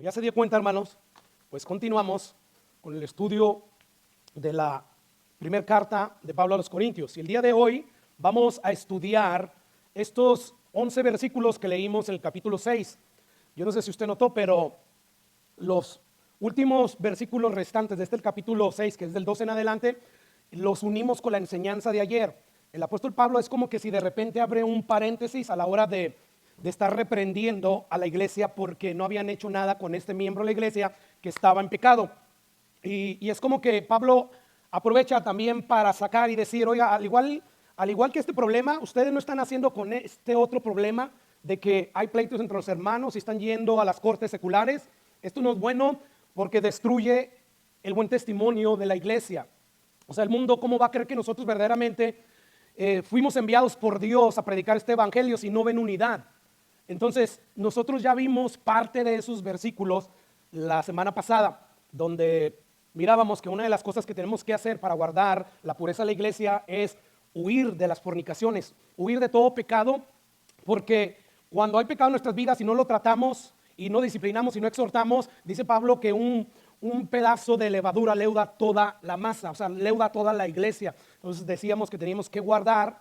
Como ya se dio cuenta, hermanos, pues continuamos con el estudio de la primera carta de Pablo a los Corintios. Y el día de hoy vamos a estudiar estos 11 versículos que leímos en el capítulo 6. Yo no sé si usted notó, pero los últimos versículos restantes de este capítulo 6, que es del 12 en adelante, los unimos con la enseñanza de ayer. El apóstol Pablo es como que si de repente abre un paréntesis a la hora de estar reprendiendo a la iglesia porque no habían hecho nada con este miembro de la iglesia que estaba en pecado. Y es como que Pablo aprovecha también para sacar y decir, oiga, al igual que este problema, ustedes no están haciendo con este otro problema de que hay pleitos entre los hermanos y están yendo a las cortes seculares. Esto no es bueno porque destruye el buen testimonio de la iglesia. O sea, el mundo, ¿cómo va a creer que nosotros verdaderamente fuimos enviados por Dios a predicar este evangelio si no ven unidad? Entonces, nosotros ya vimos parte de esos versículos la semana pasada, donde mirábamos que una de las cosas que tenemos que hacer para guardar la pureza de la iglesia es huir de las fornicaciones, huir de todo pecado, porque cuando hay pecado en nuestras vidas y no lo tratamos y no disciplinamos y no exhortamos, dice Pablo que un pedazo de levadura leuda toda la masa, o sea, leuda toda la iglesia. Entonces decíamos que teníamos que guardar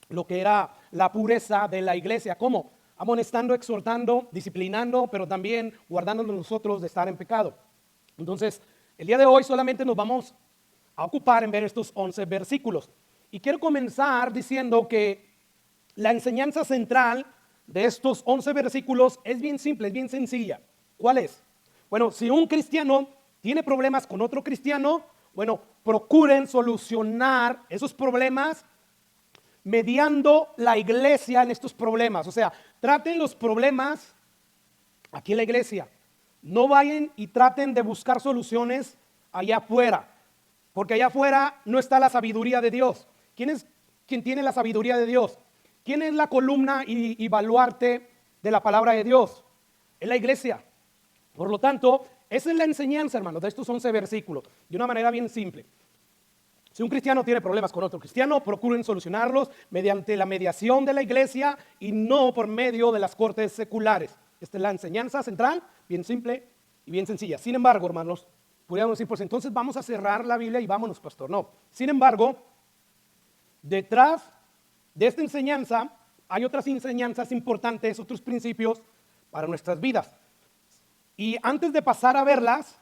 lo que era la pureza de la iglesia. ¿Cómo? Amonestando, exhortando, disciplinando, pero también guardándonos nosotros de estar en pecado. Entonces, el día de hoy solamente nos vamos a ocupar en ver estos 11 versículos. Y quiero comenzar diciendo que la enseñanza central de estos 11 versículos es bien simple, es bien sencilla. ¿Cuál es? Bueno, si un cristiano tiene problemas con otro cristiano, bueno, procuren solucionar esos problemas mediando la iglesia en estos problemas. O sea, traten los problemas aquí en la iglesia. No vayan y traten de buscar soluciones allá afuera, porque allá afuera no está la sabiduría de Dios. ¿Quién es quien tiene la sabiduría de Dios? ¿Quién es la columna y baluarte de la palabra de Dios? Es la iglesia. Por lo tanto, esa es la enseñanza, hermanos, de estos 11 versículos, de una manera bien simple. Si un cristiano tiene problemas con otro cristiano, procuren solucionarlos mediante la mediación de la iglesia y no por medio de las cortes seculares. Esta es la enseñanza central, bien simple y bien sencilla. Sin embargo, hermanos, podríamos decir, pues entonces vamos a cerrar la Biblia y vámonos, pastor. No. Sin embargo, detrás de esta enseñanza hay otras enseñanzas importantes, otros principios para nuestras vidas. Y antes de pasar a verlas,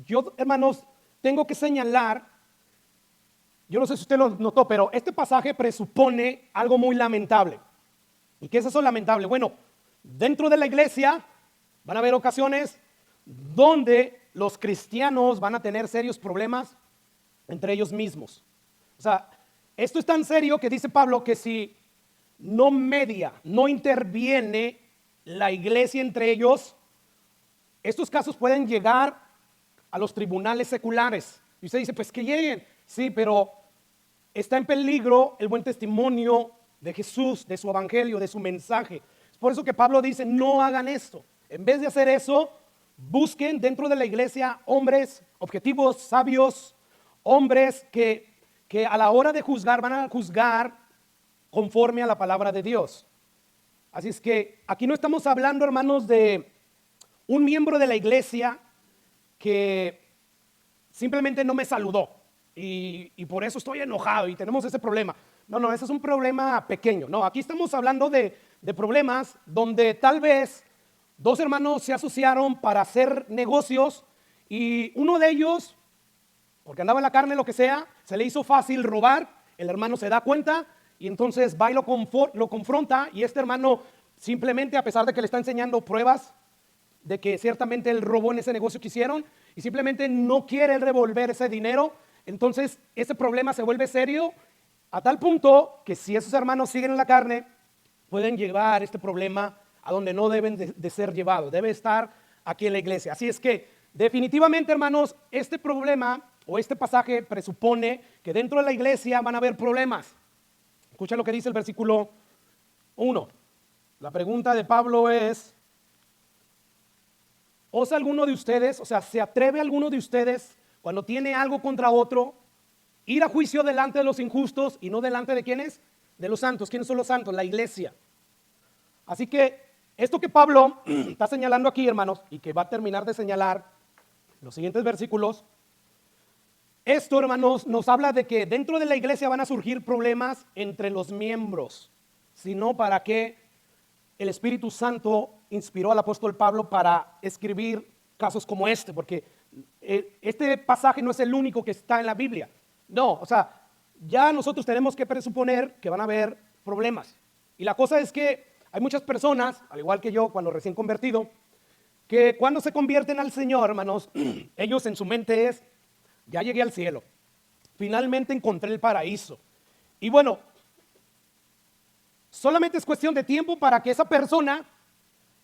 yo, hermanos, tengo que señalar. Yo no sé si usted lo notó, pero este pasaje presupone algo muy lamentable. ¿Y qué es eso lamentable? Bueno, dentro de la iglesia van a haber ocasiones donde los cristianos van a tener serios problemas entre ellos mismos. O sea, esto es tan serio que dice Pablo que si no media, no interviene la iglesia entre ellos, estos casos pueden llegar a los tribunales seculares. Y usted dice, pues que lleguen. Sí, pero está en peligro el buen testimonio de Jesús, de su evangelio, de su mensaje. Es por eso que Pablo dice, no hagan esto. En vez de hacer eso, busquen dentro de la iglesia hombres objetivos, sabios, hombres que a la hora de juzgar van a juzgar conforme a la palabra de Dios. Así es que aquí no estamos hablando, hermanos, de un miembro de la iglesia que simplemente no me saludó. Y por eso estoy enojado y tenemos ese problema. No, ese es un problema pequeño. No, aquí estamos hablando de problemas donde tal vez dos hermanos se asociaron para hacer negocios y uno de ellos, porque andaba en la carne, lo que sea, se le hizo fácil robar. El hermano se da cuenta y entonces va y lo confronta, y este hermano simplemente, a pesar de que le está enseñando pruebas de que ciertamente él robó en ese negocio que hicieron, y simplemente no quiere devolver ese dinero, entonces ese problema se vuelve serio a tal punto que si esos hermanos siguen en la carne, pueden llevar este problema a donde no deben de ser llevados. Debe estar aquí en la iglesia. Así es que definitivamente, hermanos, este problema o este pasaje presupone que dentro de la iglesia van a haber problemas. Escucha lo que dice el versículo 1. La pregunta de Pablo es: ¿osa alguno de ustedes, o sea, se atreve alguno de ustedes cuando tiene algo contra otro, ir a juicio delante de los injustos y no delante de quiénes? De los santos. ¿Quiénes son los santos? La iglesia. Así que Esto que Pablo está señalando aquí, hermanos, y que va a terminar de señalar en los siguientes versículos, esto, hermanos, nos habla de que dentro de la iglesia van a surgir problemas entre los miembros, sino para que el Espíritu Santo inspiró al apóstol Pablo para escribir casos como este, porque este pasaje no es el único que está en la Biblia. No, o sea, ya nosotros tenemos que presuponer que van a haber problemas. Y la cosa es que hay muchas personas, al igual que yo cuando recién convertido, que cuando se convierten al Señor, hermanos, ellos en su mente es, ya llegué al cielo, finalmente encontré el paraíso. Y bueno, solamente es cuestión de tiempo para que esa persona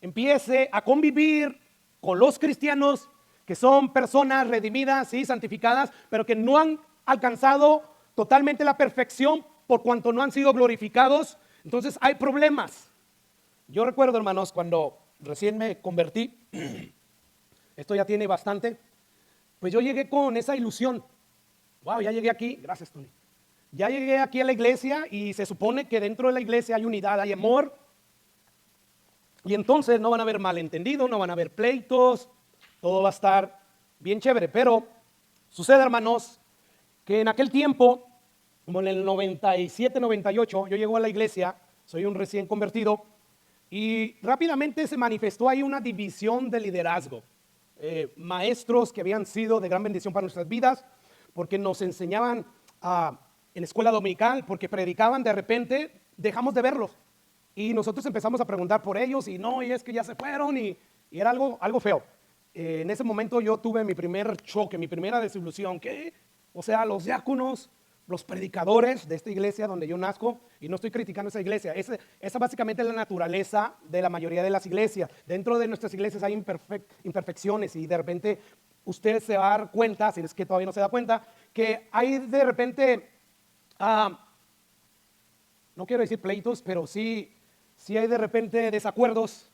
empiece a convivir con los cristianos que son personas redimidas y santificadas, pero que no han alcanzado totalmente la perfección por cuanto no han sido glorificados. Entonces hay problemas. Yo recuerdo, hermanos, cuando recién me convertí, esto ya tiene bastante, pues yo llegué con esa ilusión. Wow, ya llegué aquí, gracias Tony. Ya llegué aquí a la iglesia y se supone que dentro de la iglesia hay unidad, hay amor. Y entonces no van a haber malentendidos, no van a haber pleitos, todo va a estar bien chévere. Pero sucede, hermanos, que en aquel tiempo, como en el 97, 98, yo llego a la iglesia, soy un recién convertido, y rápidamente se manifestó ahí una división de liderazgo. Maestros que habían sido de gran bendición para nuestras vidas, porque nos enseñaban en escuela dominical, porque predicaban, de repente dejamos de verlos. Y nosotros empezamos a preguntar por ellos, y no, y es que ya se fueron, y era algo feo. En ese momento yo tuve mi primer choque, mi primera desilusión, que, o sea, los diáconos, los predicadores de esta iglesia donde yo nazco, y no estoy criticando esa iglesia, esa básicamente es la naturaleza de la mayoría de las iglesias. Dentro de nuestras iglesias hay imperfecciones, y de repente usted se va a dar cuenta, si es que todavía no se da cuenta, que hay de repente, no quiero decir pleitos, pero sí hay de repente desacuerdos,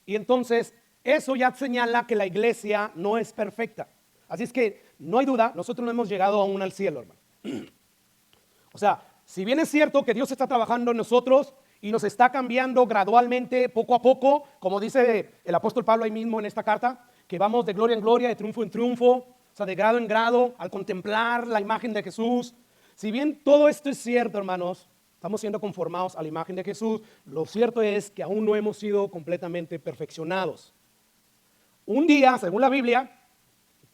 y entonces eso ya señala que la iglesia no es perfecta. Así es que no hay duda, nosotros no hemos llegado aún al cielo, hermano. O sea, si bien es cierto que Dios está trabajando en nosotros y nos está cambiando gradualmente, poco a poco, como dice el apóstol Pablo ahí mismo en esta carta, que vamos de gloria en gloria, de triunfo en triunfo, o sea, de grado en grado, al contemplar la imagen de Jesús. Si bien todo esto es cierto, hermanos, estamos siendo conformados a la imagen de Jesús, lo cierto es que aún no hemos sido completamente perfeccionados. Un día, según la Biblia,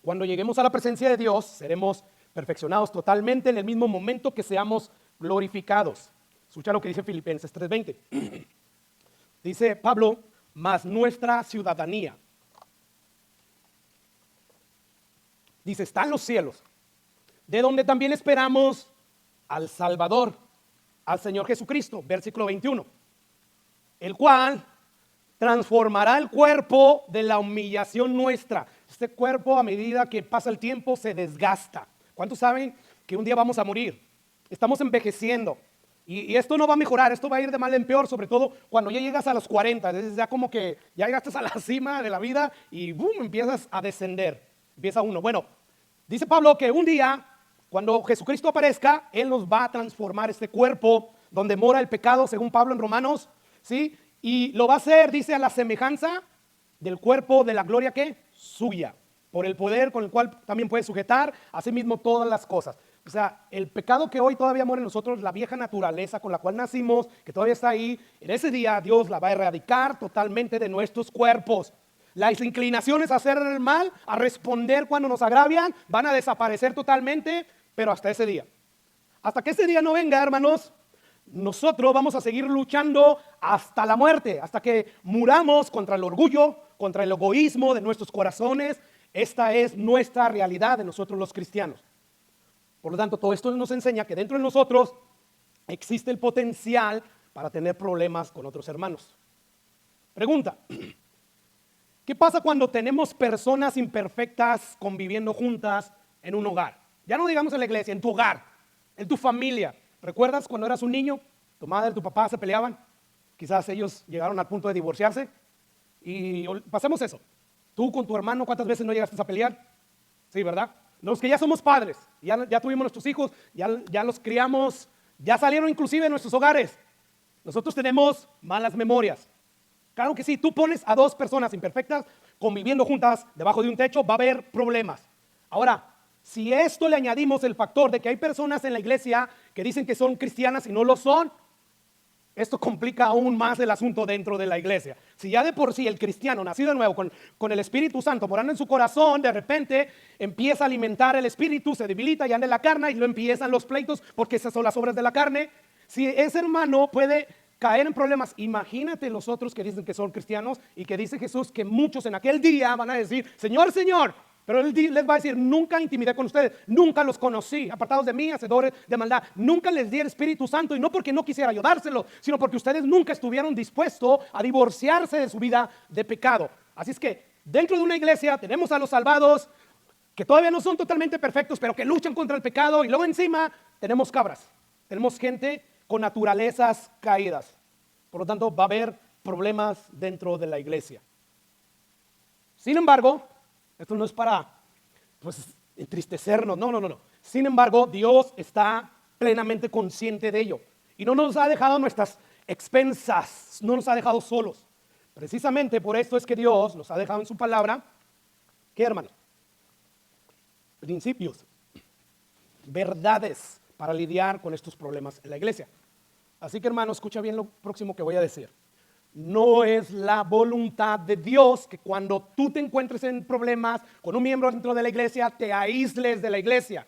cuando lleguemos a la presencia de Dios, seremos perfeccionados totalmente en el mismo momento que seamos glorificados. Escucha lo que dice Filipenses 3:20. Dice Pablo, mas nuestra ciudadanía, dice, está en los cielos, de donde también esperamos al Salvador, al Señor Jesucristo, versículo 21, el cual transformará el cuerpo de la humillación nuestra. Este cuerpo, a medida que pasa el tiempo, se desgasta. ¿Cuántos saben que un día vamos a morir? Estamos envejeciendo. Y esto no va a mejorar, esto va a ir de mal en peor, sobre todo cuando ya llegas a los 40. Es ya como que ya llegaste a la cima de la vida y boom, empiezas a descender. Empieza uno. Bueno, dice Pablo que un día, cuando Jesucristo aparezca, Él nos va a transformar este cuerpo donde mora el pecado, según Pablo en Romanos, ¿sí? Y lo va a hacer, dice, a la semejanza del cuerpo de la gloria que suya, por el poder con el cual también puede sujetar a sí mismo todas las cosas. O sea, el pecado que hoy todavía mora en nosotros, la vieja naturaleza con la cual nacimos, que todavía está ahí, en ese día Dios la va a erradicar totalmente de nuestros cuerpos. Las inclinaciones a hacer el mal, a responder cuando nos agravian, van a desaparecer totalmente, pero hasta ese día. Hasta que ese día no venga, hermanos, nosotros vamos a seguir luchando hasta la muerte, hasta que muramos contra el orgullo, contra el egoísmo de nuestros corazones. Esta es nuestra realidad de nosotros los cristianos. Por lo tanto, todo esto nos enseña que dentro de nosotros existe el potencial para tener problemas con otros hermanos. Pregunta: ¿qué pasa cuando tenemos personas imperfectas conviviendo juntas en un hogar? Ya no digamos en la iglesia, en tu hogar, en tu familia. ¿Recuerdas cuando eras un niño? Tu madre y tu papá se peleaban. Quizás ellos llegaron al punto de divorciarse. Y pasemos eso. Tú con tu hermano, ¿cuántas veces no llegaste a pelear? Sí, ¿verdad? Los que ya somos padres, ya tuvimos nuestros hijos, ya los criamos, ya salieron inclusive de nuestros hogares. Nosotros tenemos malas memorias. Claro que sí, tú pones a dos personas imperfectas conviviendo juntas debajo de un techo, va a haber problemas. Ahora, si a esto le añadimos el factor de que hay personas en la iglesia que dicen que son cristianas y no lo son, esto complica aún más el asunto dentro de la iglesia. Si ya de por sí el cristiano nacido de nuevo con el Espíritu Santo morando en su corazón, de repente empieza a alimentar el Espíritu, se debilita y anda en la carne y lo empiezan los pleitos porque esas son las obras de la carne. Si ese hermano puede caer en problemas, imagínate los otros que dicen que son cristianos y que dice Jesús que muchos en aquel día van a decir, Señor, Señor. Pero Él les va a decir, nunca intimidé con ustedes, nunca los conocí, apartados de mí, hacedores de maldad. Nunca les di el Espíritu Santo, y no porque no quisiera ayudárselo, sino porque ustedes nunca estuvieron dispuestos a divorciarse de su vida de pecado. Así es que dentro de una iglesia tenemos a los salvados, que todavía no son totalmente perfectos, pero que luchan contra el pecado. Y luego encima tenemos cabras, tenemos gente con naturalezas caídas. Por lo tanto, va a haber problemas dentro de la iglesia. Sin embargo, esto no es para entristecernos, no. Sin embargo, Dios está plenamente consciente de ello y no nos ha dejado a nuestras expensas, no nos ha dejado solos. Precisamente por esto es que Dios nos ha dejado en su palabra, ¿qué, hermano? Principios, verdades para lidiar con estos problemas en la iglesia. Así que, hermano, escucha bien lo próximo que voy a decir. No es la voluntad de Dios que cuando tú te encuentres en problemas con un miembro dentro de la iglesia, te aísles de la iglesia,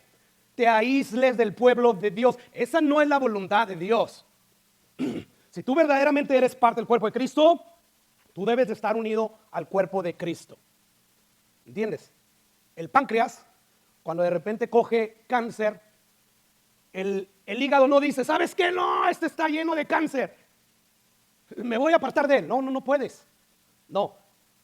te aísles del pueblo de Dios. Esa no es la voluntad de Dios. Si tú verdaderamente eres parte del cuerpo de Cristo, tú debes de estar unido al cuerpo de Cristo. ¿Entiendes? El páncreas, cuando de repente coge cáncer, el hígado no dice, ¿sabes qué? No, este está lleno de cáncer, me voy a apartar de él. No puedes. No,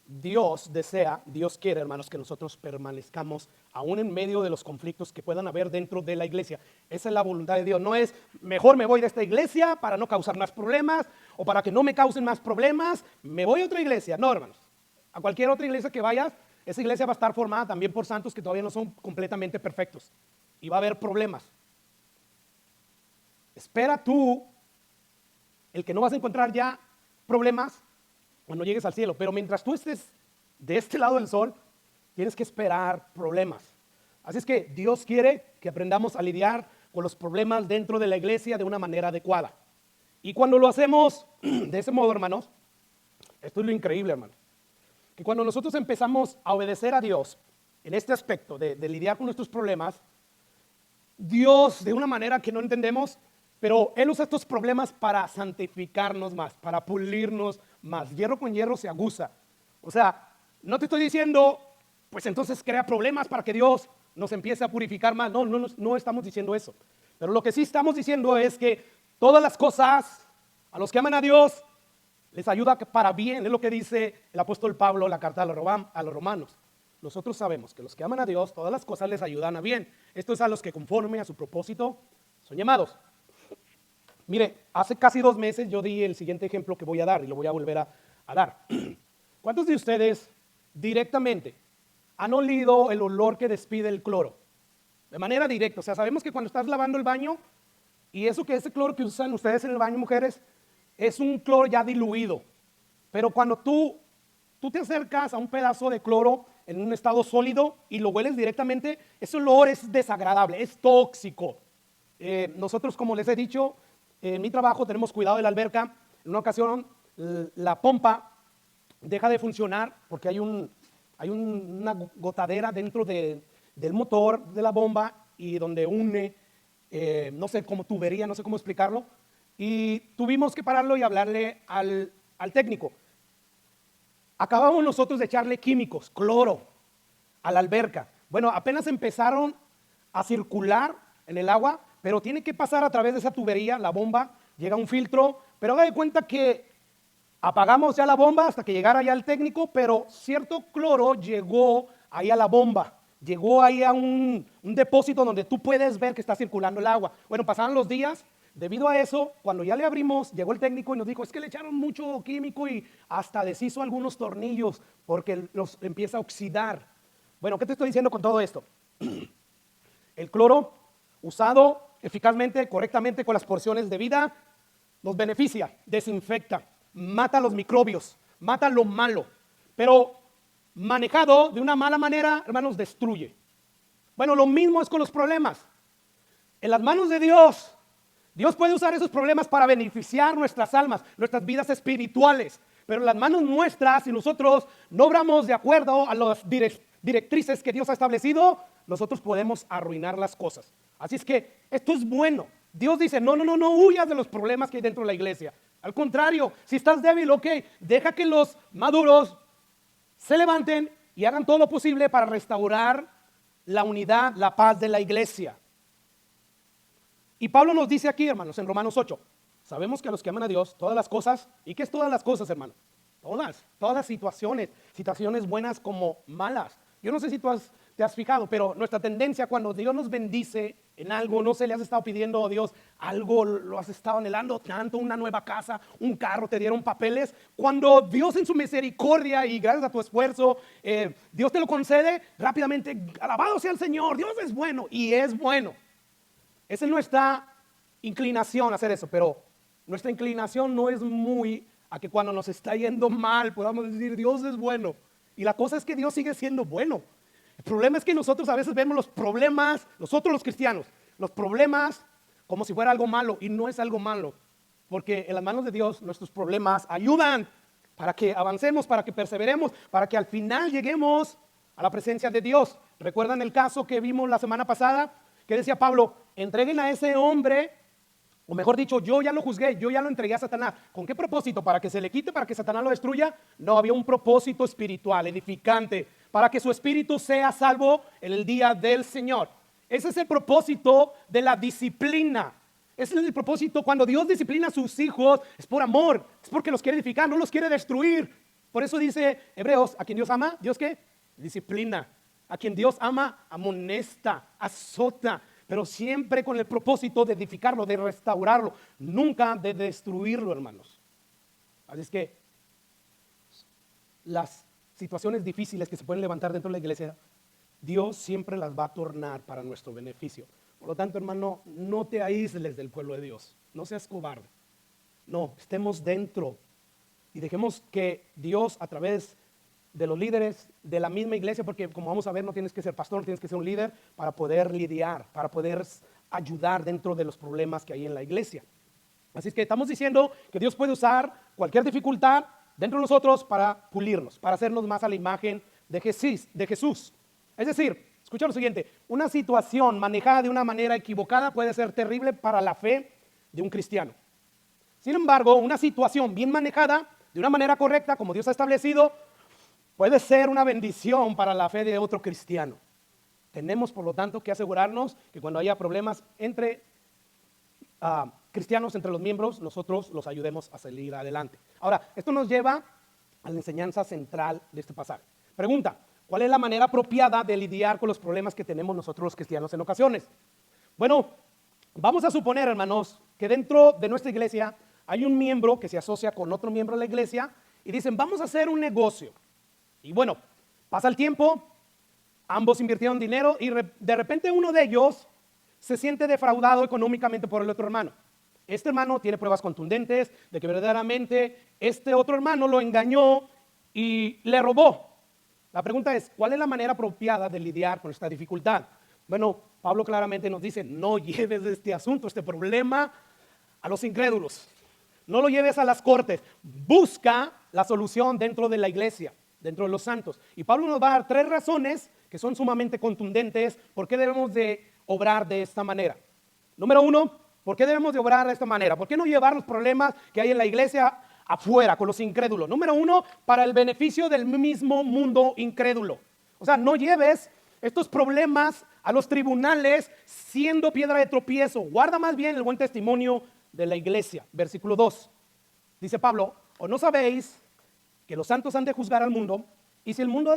Dios desea, Dios quiere, hermanos, que nosotros permanezcamos aún en medio de los conflictos que puedan haber dentro de la iglesia. Esa es la voluntad de Dios. No es, mejor me voy de esta iglesia para no causar más problemas o para que no me causen más problemas, me voy a otra iglesia. No, hermanos, a cualquier otra iglesia que vayas, esa iglesia va a estar formada también por santos que todavía no son completamente perfectos y va a haber problemas. Espera tú el que no vas a encontrar ya problemas cuando llegues al cielo, pero mientras tú estés de este lado del sol, tienes que esperar problemas. Así es que Dios quiere que aprendamos a lidiar con los problemas dentro de la iglesia de una manera adecuada. Y cuando lo hacemos de ese modo, hermanos, esto es lo increíble, hermanos, que cuando nosotros empezamos a obedecer a Dios en este aspecto de lidiar con nuestros problemas, Dios, de una manera que no entendemos, pero Él usa estos problemas para santificarnos más, para pulirnos más. Hierro con hierro se aguza. O sea, no te estoy diciendo, pues entonces crea problemas para que Dios nos empiece a purificar más. No estamos diciendo eso. Pero lo que sí estamos diciendo es que todas las cosas a los que aman a Dios les ayuda para bien. Es lo que dice el apóstol Pablo en la carta a los Romanos. Nosotros sabemos que los que aman a Dios, todas las cosas les ayudan a bien. Esto es a los que conforme a su propósito son llamados. Mire, hace casi 2 meses yo di el siguiente ejemplo que voy a dar y lo voy a volver a dar. ¿Cuántos de ustedes directamente han olido el olor que despide el cloro? De manera directa, o sea, sabemos que cuando estás lavando el baño, y ese cloro que usan ustedes en el baño, mujeres, es un cloro ya diluido. Pero cuando tú te acercas a un pedazo de cloro en un estado sólido y lo hueles directamente, ese olor es desagradable, es tóxico. Nosotros, como les he dicho, en mi trabajo tenemos cuidado de la alberca. En una ocasión la pompa deja de funcionar porque hay una gotadera dentro del motor de la bomba y donde une, no sé, como tubería, no sé cómo explicarlo. Y tuvimos que pararlo y hablarle al técnico. Acabamos nosotros de echarle químicos, cloro, a la alberca. Bueno, apenas empezaron a circular en el agua, pero tiene que pasar a través de esa tubería, la bomba, llega un filtro, pero haga de cuenta que apagamos ya la bomba hasta que llegara ya el técnico, pero cierto cloro llegó ahí a la bomba, llegó ahí a un depósito donde tú puedes ver que está circulando el agua. Bueno, pasaron los días, debido a eso, cuando ya le abrimos, llegó el técnico y nos dijo, es que le echaron mucho químico y hasta deshizo algunos tornillos porque los empieza a oxidar. Bueno, ¿qué te estoy diciendo con todo esto? El cloro usado eficazmente, correctamente, con las porciones de vida, nos beneficia, desinfecta, mata los microbios, mata lo malo, pero manejado de una mala manera, hermanos, destruye. Bueno, lo mismo es con los problemas. En las manos de Dios, Dios puede usar esos problemas para beneficiar nuestras almas, nuestras vidas espirituales. Pero en las manos nuestras, si nosotros no obramos de acuerdo a las directrices que Dios ha establecido, nosotros podemos arruinar las cosas. Así es que esto es bueno. Dios dice, no huyas de los problemas que hay dentro de la iglesia. Al contrario, si estás débil, ok, deja que los maduros se levanten y hagan todo lo posible para restaurar la unidad, la paz de la iglesia. Y Pablo nos dice aquí, hermanos, en Romanos 8, sabemos que a los que aman a Dios, todas las cosas, ¿y qué es todas las cosas, hermano? Todas las situaciones buenas como malas. Yo no sé si te has fijado, pero nuestra tendencia cuando Dios nos bendice en algo, no sé, le has estado pidiendo a Dios algo, lo has estado anhelando tanto, una nueva casa, un carro, te dieron papeles. Cuando Dios en su misericordia y gracias a tu esfuerzo, Dios te lo concede, rápidamente, alabado sea el Señor, Dios es bueno y es bueno. Esa es nuestra inclinación a hacer eso, pero nuestra inclinación no es muy a que cuando nos está yendo mal podamos decir Dios es bueno. Y la cosa es que Dios sigue siendo bueno. El problema es que nosotros a veces vemos los problemas, nosotros los cristianos, los problemas como si fuera algo malo y no es algo malo. Porque en las manos de Dios nuestros problemas ayudan para que avancemos, para que perseveremos, para que al final lleguemos a la presencia de Dios. ¿Recuerdan el caso que vimos la semana pasada? Que decía Pablo, entreguen a ese hombre, o mejor dicho, yo ya lo juzgué, yo ya lo entregué a Satanás. ¿Con qué propósito? ¿Para que se le quite? ¿Para que Satanás lo destruya? No, había un propósito espiritual, edificante, para que su espíritu sea salvo en el día del Señor. Ese es el propósito de la disciplina. Ese es el propósito. Cuando Dios disciplina a sus hijos, es por amor, es porque los quiere edificar, no los quiere destruir. Por eso dice Hebreos, a quien Dios ama, ¿Dios qué? Disciplina. A quien Dios ama, amonesta, azota, pero siempre con el propósito de edificarlo, de restaurarlo, nunca de destruirlo, hermanos. Así es que las situaciones difíciles que se pueden levantar dentro de la iglesia, Dios siempre las va a tornar para nuestro beneficio. Por lo tanto, hermano, no te aísles del pueblo de Dios, no seas cobarde. No, estemos dentro y dejemos que Dios a través de los líderes de la misma iglesia, porque como vamos a ver, no tienes que ser pastor, no tienes que ser un líder para poder lidiar, para poder ayudar dentro de los problemas que hay en la iglesia. Así es que estamos diciendo que Dios puede usar cualquier dificultad dentro de nosotros para pulirnos, para hacernos más a la imagen de Jesús. Es decir, escucha lo siguiente, una situación manejada de una manera equivocada puede ser terrible para la fe de un cristiano. Sin embargo, una situación bien manejada de una manera correcta, como Dios ha establecido, puede ser una bendición para la fe de otro cristiano. Tenemos, por lo tanto, que asegurarnos que cuando haya problemas entre cristianos, entre los miembros, nosotros los ayudemos a salir adelante. Ahora, esto nos lleva a la enseñanza central de este pasaje. Pregunta, ¿cuál es la manera apropiada de lidiar con los problemas que tenemos nosotros los cristianos en ocasiones? Bueno, vamos a suponer, hermanos, que dentro de nuestra iglesia hay un miembro que se asocia con otro miembro de la iglesia y dicen, vamos a hacer un negocio. Y bueno, pasa el tiempo, ambos invirtieron dinero y de repente uno de ellos se siente defraudado económicamente por el otro hermano. Este hermano tiene pruebas contundentes de que verdaderamente este otro hermano lo engañó y le robó. La pregunta es, ¿cuál es la manera apropiada de lidiar con esta dificultad? Bueno, Pablo claramente nos dice, no lleves este asunto, este problema a los incrédulos. No lo lleves a las cortes. Busca la solución dentro de la iglesia, dentro de los santos. Y Pablo nos va a dar 3 razones que son sumamente contundentes por qué debemos de obrar de esta manera. Número 1, ¿por qué debemos de obrar de esta manera? ¿Por qué no llevar los problemas que hay en la iglesia afuera con los incrédulos? Número 1, para el beneficio del mismo mundo incrédulo. O sea, no lleves estos problemas a los tribunales siendo piedra de tropiezo. Guarda más bien el buen testimonio de la iglesia. Versículo 2. Dice Pablo, ¿o no sabéis que los santos han de juzgar al mundo? Y si el mundo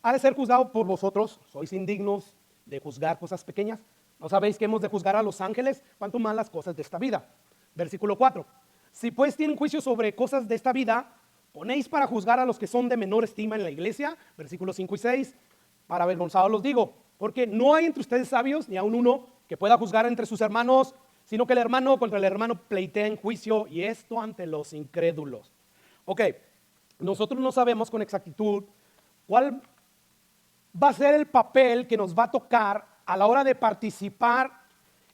ha de ser juzgado por vosotros, ¿sois indignos de juzgar cosas pequeñas? ¿No sabéis que hemos de juzgar a los ángeles? ¿Cuánto más las cosas de esta vida? Versículo 4. Si pues tienen juicio sobre cosas de esta vida, ¿ponéis para juzgar a los que son de menor estima en la iglesia? Versículos 5 y 6. Para avergonzados los digo, porque no hay entre ustedes sabios, ni aun uno, que pueda juzgar entre sus hermanos, sino que el hermano contra el hermano pleitea en juicio, y esto ante los incrédulos. Ok, nosotros no sabemos con exactitud cuál va a ser el papel que nos va a tocar a la hora de participar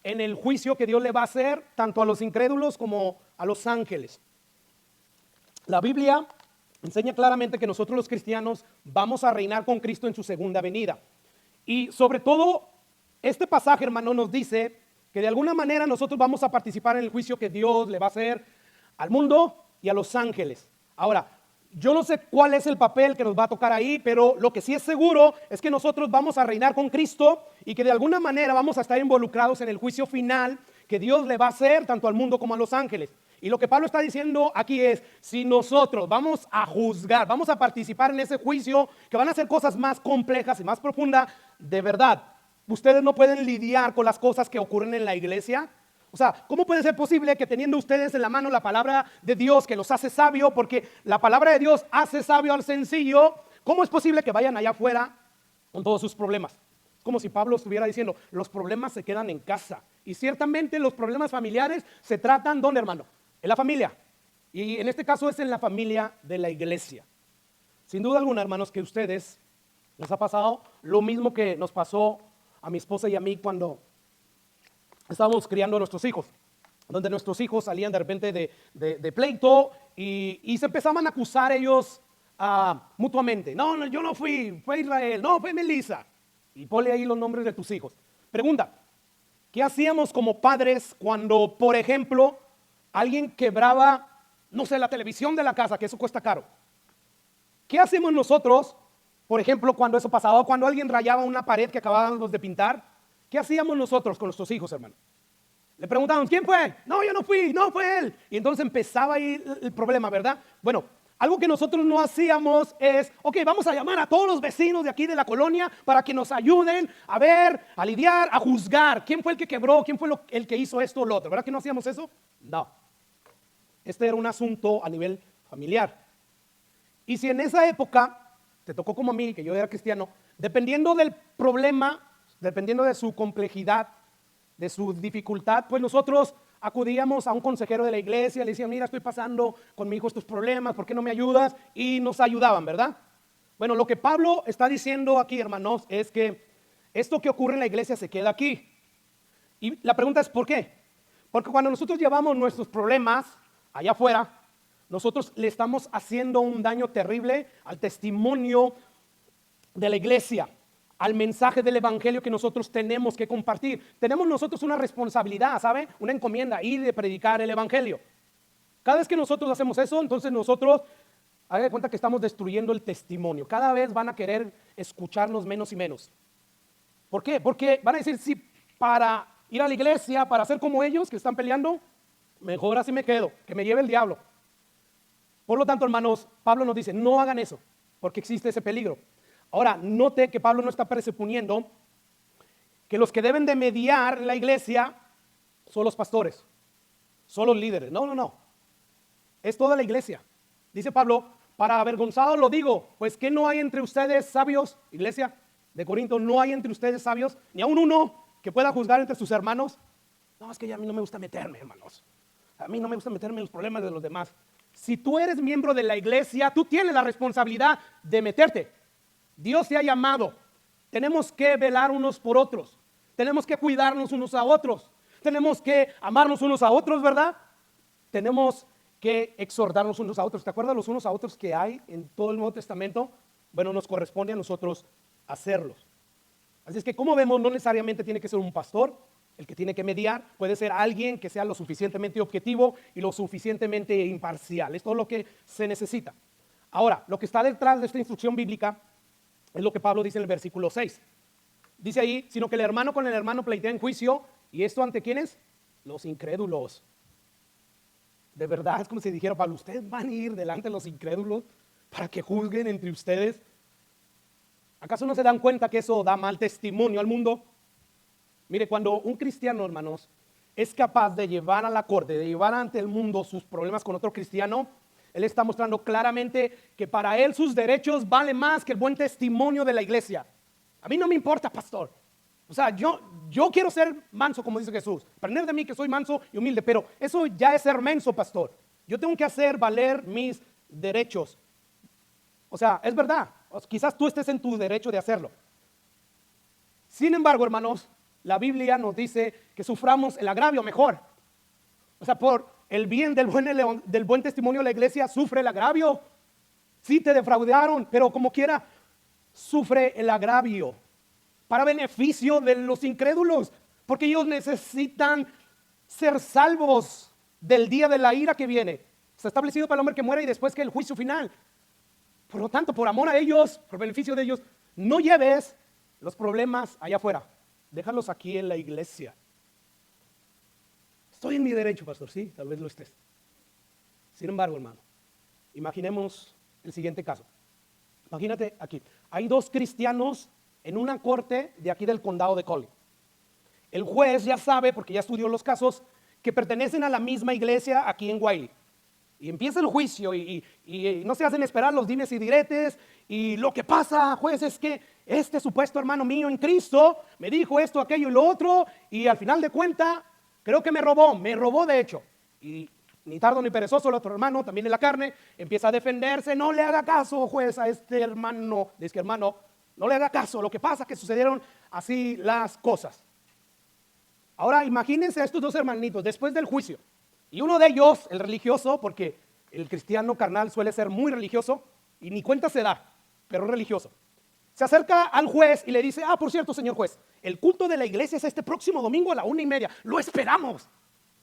en el juicio que Dios le va a hacer tanto a los incrédulos como a los ángeles. La Biblia enseña claramente que nosotros los cristianos vamos a reinar con Cristo en su segunda venida. Y sobre todo, este pasaje, hermano, nos dice que de alguna manera nosotros vamos a participar en el juicio que Dios le va a hacer al mundo y a los ángeles. Ahora, yo no sé cuál es el papel que nos va a tocar ahí, pero lo que sí es seguro es que nosotros vamos a reinar con Cristo y que de alguna manera vamos a estar involucrados en el juicio final que Dios le va a hacer tanto al mundo como a los ángeles. Y lo que Pablo está diciendo aquí es, si nosotros vamos a juzgar, vamos a participar en ese juicio, que van a ser cosas más complejas y más profundas, de verdad, ustedes no pueden lidiar con las cosas que ocurren en la iglesia. O sea, ¿cómo puede ser posible que teniendo ustedes en la mano la palabra de Dios que los hace sabio, porque la palabra de Dios hace sabio al sencillo, cómo es posible que vayan allá afuera con todos sus problemas? Es como si Pablo estuviera diciendo, los problemas se quedan en casa. Y ciertamente los problemas familiares se tratan, ¿dónde, hermano? En la familia. Y en este caso es en la familia de la iglesia. Sin duda alguna, hermanos, que a ustedes les ha pasado lo mismo que nos pasó a mi esposa y a mí cuando estábamos criando a nuestros hijos, donde nuestros hijos salían de repente de pleito y se empezaban a acusar ellos mutuamente. No, yo no fui, fue Israel, no, fue Melissa. Y ponle ahí los nombres de tus hijos. Pregunta, ¿qué hacíamos como padres cuando, por ejemplo, alguien quebraba, no sé, la televisión de la casa, que eso cuesta caro? ¿Qué hacemos nosotros, por ejemplo, cuando eso pasaba, cuando alguien rayaba una pared que acabábamos de pintar? ¿Qué hacíamos nosotros con nuestros hijos, hermano? Le preguntábamos, ¿quién fue? No, yo no fui, no fue él. Y entonces empezaba ahí el problema, ¿verdad? Bueno, algo que nosotros no hacíamos es, ok, vamos a llamar a todos los vecinos de aquí de la colonia para que nos ayuden a ver, a lidiar, a juzgar. ¿Quién fue el que quebró? ¿Quién fue el que hizo esto o lo otro? ¿Verdad que no hacíamos eso? No. Este era un asunto a nivel familiar. Y si en esa época te tocó como a mí, que yo era cristiano, dependiendo del problema, dependiendo de su complejidad, de su dificultad, pues nosotros acudíamos a un consejero de la iglesia, le decían, mira, estoy pasando con mi hijo estos problemas, ¿por qué no me ayudas? Y nos ayudaban, ¿verdad? Bueno, lo que Pablo está diciendo aquí, hermanos, es que esto que ocurre en la iglesia se queda aquí. Y la pregunta es, ¿por qué? Porque cuando nosotros llevamos nuestros problemas allá afuera, nosotros le estamos haciendo un daño terrible al testimonio de la iglesia, al mensaje del evangelio que nosotros tenemos que compartir. Tenemos nosotros una responsabilidad, ¿sabe? Una encomienda ahí de predicar el evangelio. Cada vez que nosotros hacemos eso, entonces nosotros, hagan de cuenta que estamos destruyendo el testimonio. Cada vez van a querer escucharnos menos y menos. ¿Por qué? Porque van a decir, sí, para ir a la iglesia, para ser como ellos que están peleando, mejor así me quedo, que me lleve el diablo. Por lo tanto, hermanos, Pablo nos dice, no hagan eso, porque existe ese peligro. Ahora, note que Pablo no está presuponiendo que los que deben de mediar la iglesia son los pastores, son los líderes. No, no, no. Es toda la iglesia. Dice Pablo, para avergonzado lo digo, pues que no hay entre ustedes sabios, iglesia de Corinto, no hay entre ustedes sabios, ni aun uno que pueda juzgar entre sus hermanos. No, es que a mí no me gusta meterme, hermanos. A mí no me gusta meterme en los problemas de los demás. Si tú eres miembro de la iglesia, tú tienes la responsabilidad de meterte. Dios te ha llamado. Tenemos que velar unos por otros. Tenemos que cuidarnos unos a otros. Tenemos que amarnos unos a otros, ¿verdad? Tenemos que exhortarnos unos a otros. ¿Te acuerdas los unos a otros que hay en todo el Nuevo Testamento? Bueno, nos corresponde a nosotros hacerlos. Así es que, como vemos, no necesariamente tiene que ser un pastor el que tiene que mediar. Puede ser alguien que sea lo suficientemente objetivo y lo suficientemente imparcial. Es todo lo que se necesita. Ahora, lo que está detrás de esta instrucción bíblica es lo que Pablo dice en el versículo 6. Dice ahí, sino que el hermano con el hermano pleitea en juicio. ¿Y esto ante quiénes? Los incrédulos. De verdad, es como si dijera Pablo, ¿ustedes van a ir delante de los incrédulos para que juzguen entre ustedes? ¿Acaso no se dan cuenta que eso da mal testimonio al mundo? Mire, cuando un cristiano, hermanos, es capaz de llevar a la corte, de llevar ante el mundo sus problemas con otro cristiano, él está mostrando claramente que para él sus derechos valen más que el buen testimonio de la iglesia. A mí no me importa, pastor. O sea, yo quiero ser manso, como dice Jesús. Aprender de mí que soy manso y humilde, pero eso ya es ser menso, pastor. Yo tengo que hacer valer mis derechos. O sea, es verdad, quizás tú estés en tu derecho de hacerlo. Sin embargo, hermanos, la Biblia nos dice que suframos el agravio mejor. O sea, por el bien del buen testimonio de la iglesia, sufre el agravio. Sí te defraudaron, pero como quiera, sufre el agravio para beneficio de los incrédulos, porque ellos necesitan ser salvos del día de la ira que viene. Está establecido para el hombre que muera y después que el juicio final. Por lo tanto, por amor a ellos, por beneficio de ellos, no lleves los problemas allá afuera. Déjalos aquí en la iglesia. Estoy en mi derecho, pastor, sí, tal vez lo estés. Sin embargo, hermano, imaginemos el siguiente caso. Imagínate aquí, hay dos cristianos en una corte de aquí del condado de Collin. El juez ya sabe, porque ya estudió los casos, que pertenecen a la misma iglesia aquí en Wiley. Y empieza el juicio y no se hacen esperar los dimes y diretes. Y lo que pasa, juez, es que este supuesto hermano mío en Cristo me dijo esto, aquello y lo otro. Y al final de cuentas, creo que me robó de hecho. Y ni tardo ni perezoso, el otro hermano, también en la carne, empieza a defenderse. No le haga caso, juez, a este hermano. Dice que hermano, no le haga caso. Lo que pasa es que sucedieron así las cosas. Ahora imagínense a estos dos hermanitos después del juicio. Y uno de ellos, el religioso, porque el cristiano carnal suele ser muy religioso y ni cuenta se da, pero es religioso. Se acerca al juez y le dice, por cierto, señor juez, el culto de la iglesia es este próximo domingo a la 1:30. Lo esperamos.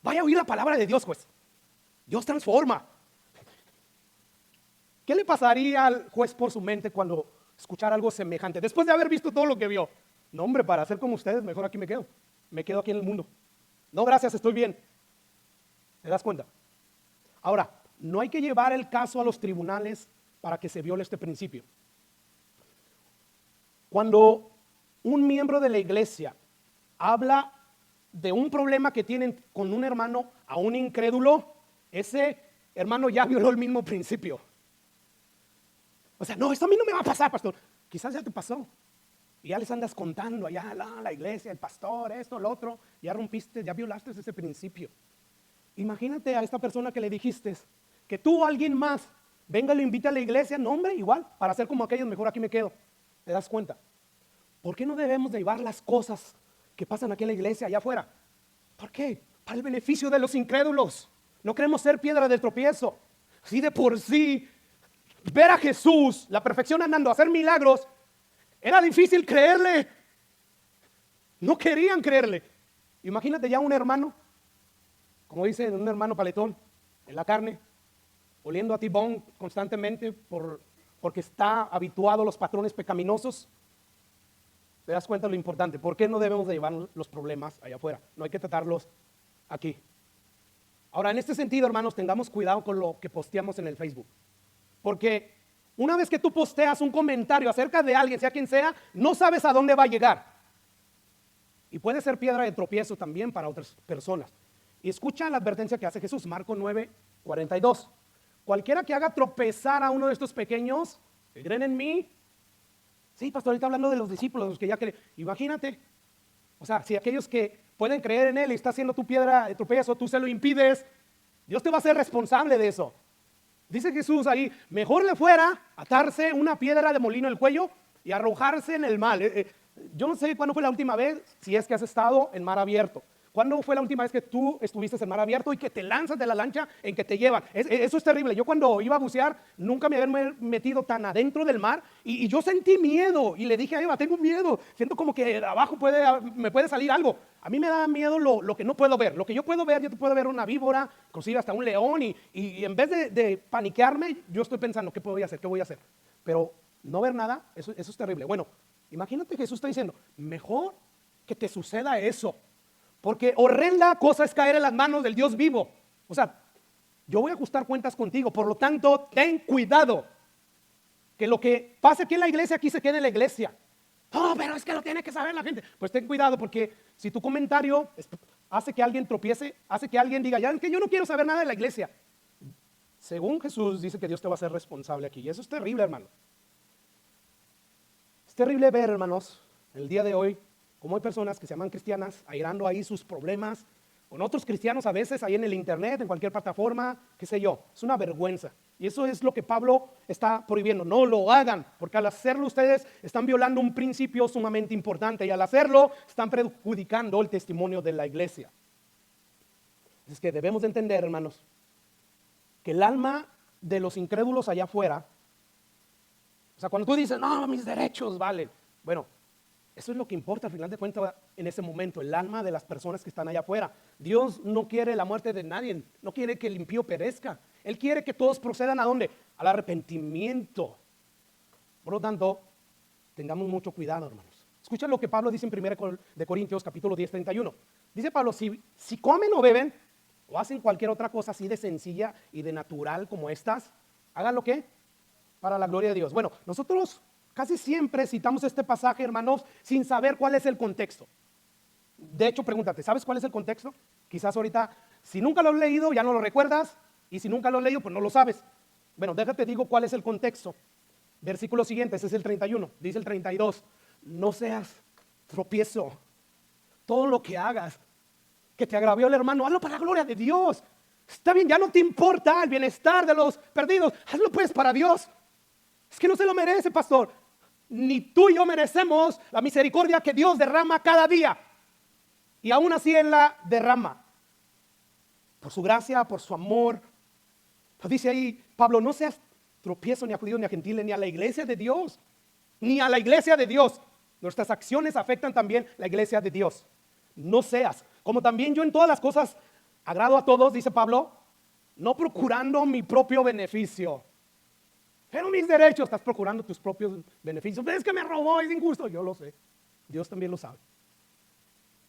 Vaya a oír la palabra de Dios, juez. Dios transforma. ¿Qué le pasaría al juez por su mente cuando escuchara algo semejante? Después de haber visto todo lo que vio. No, hombre, para ser como ustedes, mejor aquí me quedo. Me quedo aquí en el mundo. No, gracias, estoy bien. ¿Te das cuenta? Ahora, no hay que llevar el caso a los tribunales para que se viole este principio. Cuando un miembro de la iglesia habla de un problema que tienen con un hermano a un incrédulo, ese hermano ya violó el mismo principio. O sea, no, esto a mí no me va a pasar, pastor. Quizás ya te pasó. Y ya les andas contando allá la iglesia, el pastor, esto, lo otro. Ya rompiste, ya violaste ese principio. Imagínate a esta persona que le dijiste que tú o alguien más venga y lo invite a la iglesia. No, hombre, igual, para ser como aquellos, mejor aquí me quedo. ¿Te das cuenta? ¿Por qué no debemos de llevar las cosas que pasan aquí en la iglesia allá afuera? ¿Por qué? Para el beneficio de los incrédulos. No queremos ser piedra de tropiezo. Si de por sí ver a Jesús, la perfección andando, hacer milagros, era difícil creerle. No querían creerle. Imagínate ya un hermano, como dice un hermano paletón, en la carne, oliendo a tibón constantemente porque está habituado a los patrones pecaminosos. ¿Te das cuenta de lo importante? ¿Por qué no debemos de llevar los problemas allá afuera? No hay que tratarlos aquí. Ahora, en este sentido, hermanos, tengamos cuidado con lo que posteamos en el Facebook. Porque una vez que tú posteas un comentario acerca de alguien, sea quien sea, no sabes a dónde va a llegar. Y puede ser piedra de tropiezo también para otras personas. Y escucha la advertencia que hace Jesús, Marcos 9:42. Cualquiera que haga tropezar a uno de estos pequeños, que creen en mí. Sí, pastor, ahorita hablando de los discípulos, los que ya creen. Imagínate, o sea, si aquellos que pueden creer en él y está haciendo tu piedra de tropiezo, tú se lo impides, Dios te va a ser responsable de eso. Dice Jesús ahí, mejor le fuera atarse una piedra de molino en el cuello y arrojarse en el mar. Yo no sé cuándo fue la última vez, si es que has estado en mar abierto. ¿Cuándo fue la última vez que tú estuviste en mar abierto y que te lanzas de la lancha en que te llevan? Eso es terrible. Yo cuando iba a bucear nunca me había metido tan adentro del mar y yo sentí miedo y le dije a Eva, tengo miedo, siento como que abajo me puede salir algo. A mí me da miedo lo que no puedo ver. Lo que yo puedo ver, yo puedo ver una víbora, inclusive hasta un león y en vez de paniquearme, yo estoy pensando, ¿qué voy a hacer? ¿Qué voy a hacer? Pero no ver nada, eso es terrible. Bueno, imagínate que Jesús está diciendo, mejor que te suceda eso. Porque horrenda cosa es caer en las manos del Dios vivo. O sea, yo voy a ajustar cuentas contigo. Por lo tanto, ten cuidado. Que lo que pase aquí en la iglesia, aquí se quede en la iglesia. No, pero es que lo tiene que saber la gente. Pues ten cuidado porque si tu comentario hace que alguien tropiece, hace que alguien diga, ya es que yo no quiero saber nada de la iglesia. Según Jesús dice que Dios te va a ser responsable aquí. Y eso es terrible, hermano. Es terrible ver, hermanos, el día de hoy, como hay personas que se llaman cristianas airando ahí sus problemas con otros cristianos a veces ahí en el internet, en cualquier plataforma, qué sé yo. Es una vergüenza. Y eso es lo que Pablo está prohibiendo. No lo hagan, porque al hacerlo ustedes están violando un principio sumamente importante y al hacerlo están perjudicando el testimonio de la iglesia. Es que debemos de entender, hermanos, que el alma de los incrédulos allá afuera, o sea, cuando tú dices, no, mis derechos valen, bueno, eso es lo que importa al final de cuentas en ese momento, el alma de las personas que están allá afuera. Dios no quiere la muerte de nadie, no quiere que el impío perezca. Él quiere que todos procedan ¿a dónde? Al arrepentimiento. Por lo tanto, tengamos mucho cuidado, hermanos. Escucha lo que Pablo dice en 1 de Corintios capítulo 10, 31. Dice Pablo, si comen o beben o hacen cualquier otra cosa así de sencilla y de natural como estas, hagan lo que para la gloria de Dios. Bueno, nosotros casi siempre citamos este pasaje, hermanos, sin saber cuál es el contexto. De hecho, pregúntate, ¿sabes cuál es el contexto? Quizás ahorita, si nunca lo has leído, ya no lo recuerdas, y si nunca lo has leído, pues no lo sabes. Bueno, déjate digo cuál es el contexto. Versículo siguiente, ese es el 31, dice el 32, no seas tropiezo, todo lo que hagas, que te agravió el hermano, hazlo para la gloria de Dios. Está bien, ya no te importa el bienestar de los perdidos, hazlo pues para Dios. Es que no se lo merece, pastor. Ni tú y yo merecemos la misericordia que Dios derrama cada día. Y aún así Él la derrama. Por su gracia, por su amor. Pues dice ahí Pablo, no seas tropiezo ni a judíos ni a gentiles, ni a la iglesia de Dios. Ni a la iglesia de Dios. Nuestras acciones afectan también la iglesia de Dios. No seas, como también yo en todas las cosas agrado a todos, dice Pablo, no procurando mi propio beneficio. Pero mis derechos, estás procurando tus propios beneficios. Es que me robó, es injusto. Yo lo sé, Dios también lo sabe.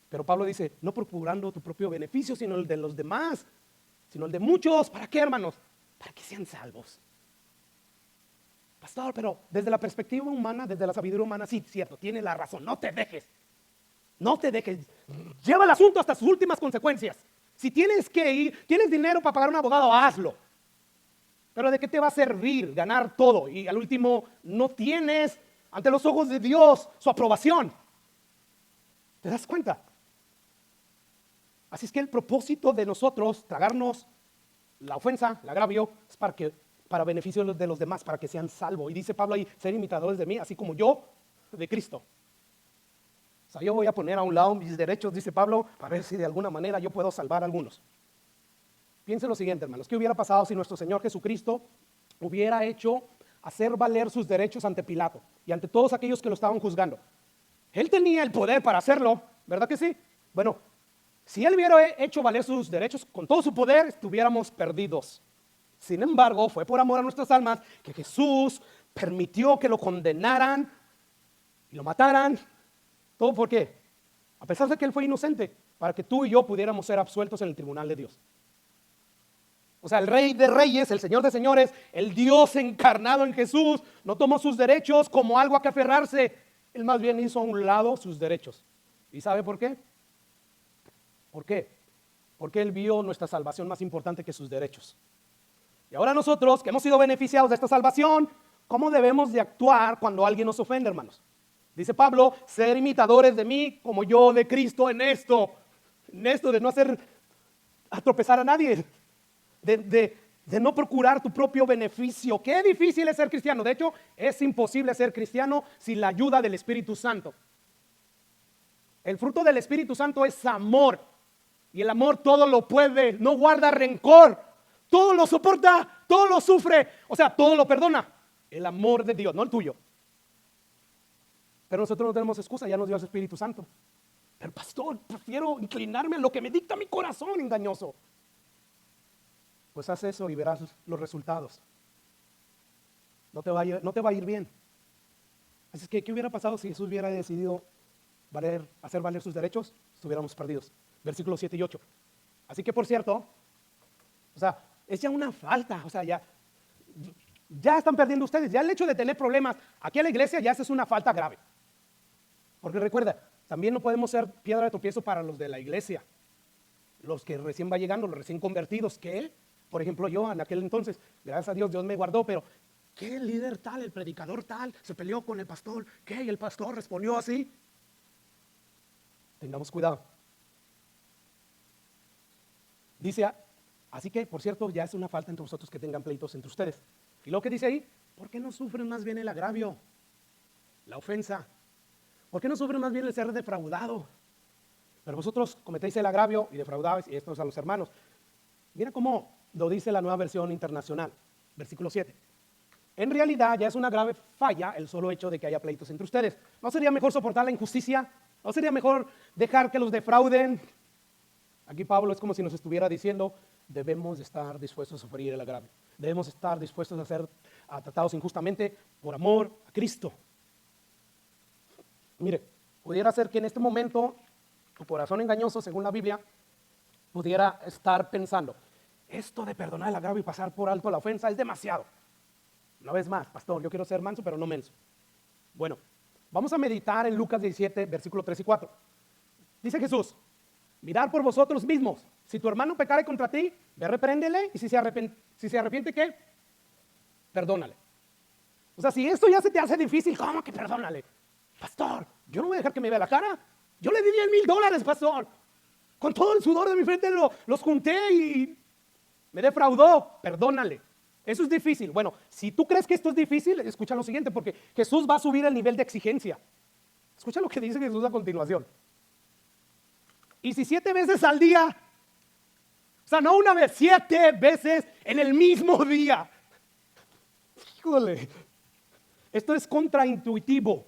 Pero Pablo dice, no procurando tu propio beneficio, sino el de los demás, sino el de muchos. ¿Para qué, hermanos? Para que sean salvos. Pastor, pero desde la perspectiva humana, desde la sabiduría humana, sí, cierto, tiene la razón. No te dejes. No te dejes. Lleva el asunto hasta sus últimas consecuencias. Si tienes que ir, tienes dinero para pagar a un abogado, hazlo. Pero ¿de qué te va a servir ganar todo? Y al último no tienes ante los ojos de Dios su aprobación. ¿Te das cuenta? Así es que el propósito de nosotros tragarnos la ofensa, el agravio, es para beneficio de los demás, para que sean salvos. Y dice Pablo ahí, ser imitadores de mí, así como yo de Cristo. O sea, yo voy a poner a un lado mis derechos, dice Pablo, para ver si de alguna manera yo puedo salvar a algunos. Piensen lo siguiente, hermanos, ¿qué hubiera pasado si nuestro Señor Jesucristo hubiera hecho hacer valer sus derechos ante Pilato y ante todos aquellos que lo estaban juzgando? Él tenía el poder para hacerlo, ¿verdad que sí? Bueno, si Él hubiera hecho valer sus derechos con todo su poder, estuviéramos perdidos. Sin embargo, fue por amor a nuestras almas que Jesús permitió que lo condenaran y lo mataran. ¿Todo por qué? A pesar de que Él fue inocente, para que tú y yo pudiéramos ser absueltos en el tribunal de Dios. O sea, el Rey de Reyes, el Señor de Señores, el Dios encarnado en Jesús, no tomó sus derechos como algo a que aferrarse. Él más bien hizo a un lado sus derechos. ¿Y sabe por qué? ¿Por qué? Porque Él vio nuestra salvación más importante que sus derechos. Y ahora nosotros, que hemos sido beneficiados de esta salvación, ¿cómo debemos de actuar cuando alguien nos ofende, hermanos? Dice Pablo, ser imitadores de mí como yo de Cristo en esto de no hacer a tropezar a nadie. De no procurar tu propio beneficio. Qué difícil es ser cristiano. De hecho, es imposible ser cristiano sin la ayuda del Espíritu Santo. El fruto del Espíritu Santo es amor. Y el amor todo lo puede, no guarda rencor. Todo lo soporta, todo lo sufre. O sea, todo lo perdona. El amor de Dios, no el tuyo. Pero nosotros no tenemos excusa, ya nos dio el Espíritu Santo. Pero pastor, prefiero inclinarme a lo que me dicta mi corazón engañoso. Pues haz eso y verás los resultados. No te va a ir bien. Así es que, ¿qué hubiera pasado si Jesús hubiera decidido hacer valer sus derechos? Estuviéramos perdidos. Versículos 7 y 8. Así que, por cierto, o sea, es ya una falta. O sea, ya están perdiendo ustedes. Ya el hecho de tener problemas aquí en la iglesia ya es una falta grave. Porque recuerda, también no podemos ser piedra de tropiezo para los de la iglesia. Los que recién va llegando, los recién convertidos, ¿qué? Por ejemplo, yo en aquel entonces, gracias a Dios, Dios me guardó, pero ¿qué el líder tal, el predicador tal, se peleó con el pastor? ¿Qué? Y el pastor respondió así. Tengamos cuidado. Dice Así que, por cierto, ya es una falta entre vosotros que tengan pleitos entre ustedes. Y lo que dice ahí, ¿por qué no sufren más bien el agravio, la ofensa? ¿Por qué no sufren más bien el ser defraudado? Pero vosotros cometéis el agravio y defraudabais, y esto es a los hermanos. Mira cómo lo dice la Nueva Versión Internacional, versículo 7. En realidad ya es una grave falla el solo hecho de que haya pleitos entre ustedes. ¿No sería mejor soportar la injusticia? ¿No sería mejor dejar que los defrauden? Aquí Pablo es como si nos estuviera diciendo, debemos estar dispuestos a sufrir el agravio. Debemos estar dispuestos a ser tratados injustamente por amor a Cristo. Mire, pudiera ser que en este momento tu corazón engañoso, según la Biblia, pudiera estar pensando, esto de perdonar el agravio y pasar por alto la ofensa es demasiado. Una vez más, pastor, yo quiero ser manso, pero no menso. Bueno, vamos a meditar en Lucas 17, versículo 3 y 4. Dice Jesús, mirad por vosotros mismos. Si tu hermano pecare contra ti, ve, repréndele, y si se arrepiente, ¿qué? Perdónale. O sea, si esto ya se te hace difícil, ¿cómo que perdónale? Pastor, yo no voy a dejar que me vea la cara. Yo le di $10,000, pastor. Con todo el sudor de mi frente los junté y me defraudó. Perdónale. Eso es difícil. Bueno, si tú crees que esto es difícil, escucha lo siguiente, porque Jesús va a subir el nivel de exigencia. Escucha lo que dice Jesús a continuación. Y si 7 veces al día, o sea, no una vez, 7 veces en el mismo día. Híjole, esto es contraintuitivo,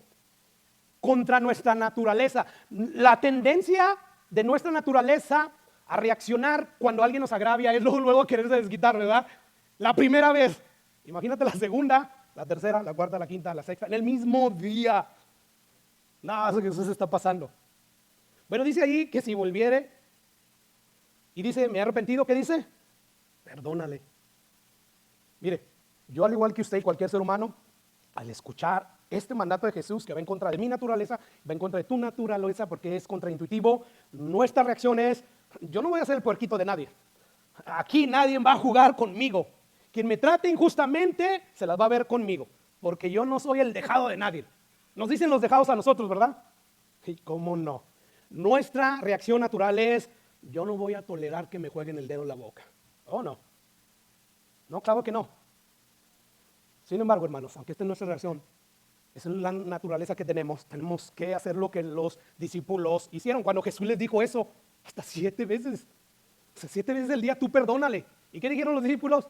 contra nuestra naturaleza. La tendencia de nuestra naturaleza a reaccionar cuando alguien nos agravia es luego quererse desquitar, ¿verdad? La primera vez, imagínate la segunda, la tercera, la cuarta, la quinta, la sexta, en el mismo día. No, eso se está pasando. Bueno, dice ahí que si volviere y dice, me he arrepentido, ¿qué dice? Perdónale. Mire, yo al igual que usted y cualquier ser humano, al escuchar este mandato de Jesús que va en contra de mi naturaleza, va en contra de tu naturaleza porque es contraintuitivo, nuestra reacción es, yo no voy a ser el puerquito de nadie. Aquí nadie va a jugar conmigo. Quien me trate injustamente se las va a ver conmigo, porque yo no soy el dejado de nadie. Nos dicen los dejados a nosotros, ¿verdad? ¿Y cómo no? Nuestra reacción natural es, yo no voy a tolerar que me jueguen el dedo en la boca. ¿Oh, no? No, claro que no. Sin embargo, hermanos, aunque esta es nuestra reacción, esa es la naturaleza que tenemos que hacer lo que los discípulos hicieron. Cuando Jesús les dijo eso, hasta 7 veces. O sea, 7 veces al día, tú perdónale. ¿Y qué dijeron los discípulos?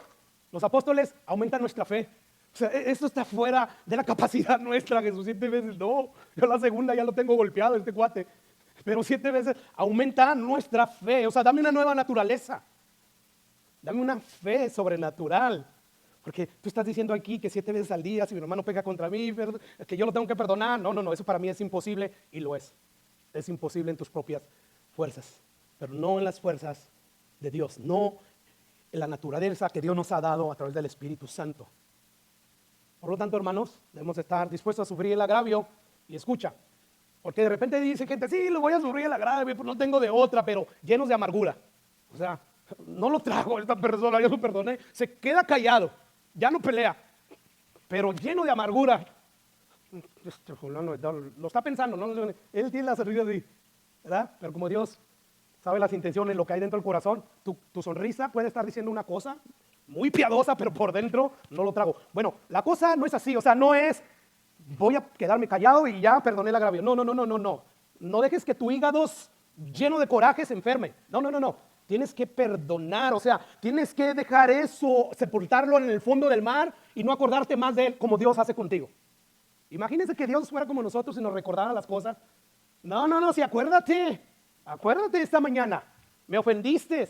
Los apóstoles, aumenta nuestra fe. O sea, esto está fuera de la capacidad nuestra, Jesús. 7 veces, no. Yo la segunda ya lo tengo golpeado, este cuate. Pero 7 veces aumenta nuestra fe. O sea, dame una nueva naturaleza. Dame una fe sobrenatural. Porque tú estás diciendo aquí que 7 veces al día, si mi hermano peca contra mí, que yo lo tengo que perdonar. No, eso para mí es imposible y lo es. Es imposible en tus propias fuerzas, pero no en las fuerzas de Dios, no en la naturaleza que Dios nos ha dado a través del Espíritu Santo. Por lo tanto, hermanos, debemos estar dispuestos a sufrir el agravio y escucha, porque de repente dice gente, sí, lo voy a sufrir el agravio, pues no tengo de otra, pero llenos de amargura. O sea, no lo trago esta persona, yo lo perdoné, se queda callado, ya no pelea, pero lleno de amargura. Este fulano lo está pensando, ¿no? Él tiene la sonrisa así, ¿verdad? Pero como Dios sabe las intenciones, lo que hay dentro del corazón, tu sonrisa puede estar diciendo una cosa muy piadosa, pero por dentro no lo trago. Bueno, la cosa no es así, o sea, no es voy a quedarme callado y ya perdoné el agravio. No. No dejes que tu hígado lleno de coraje se enferme. No. Tienes que perdonar, o sea, tienes que dejar eso, sepultarlo en el fondo del mar y no acordarte más de él como Dios hace contigo. Imagínense que Dios fuera como nosotros y nos recordara las cosas. No, sí, acuérdate esta mañana, me ofendiste.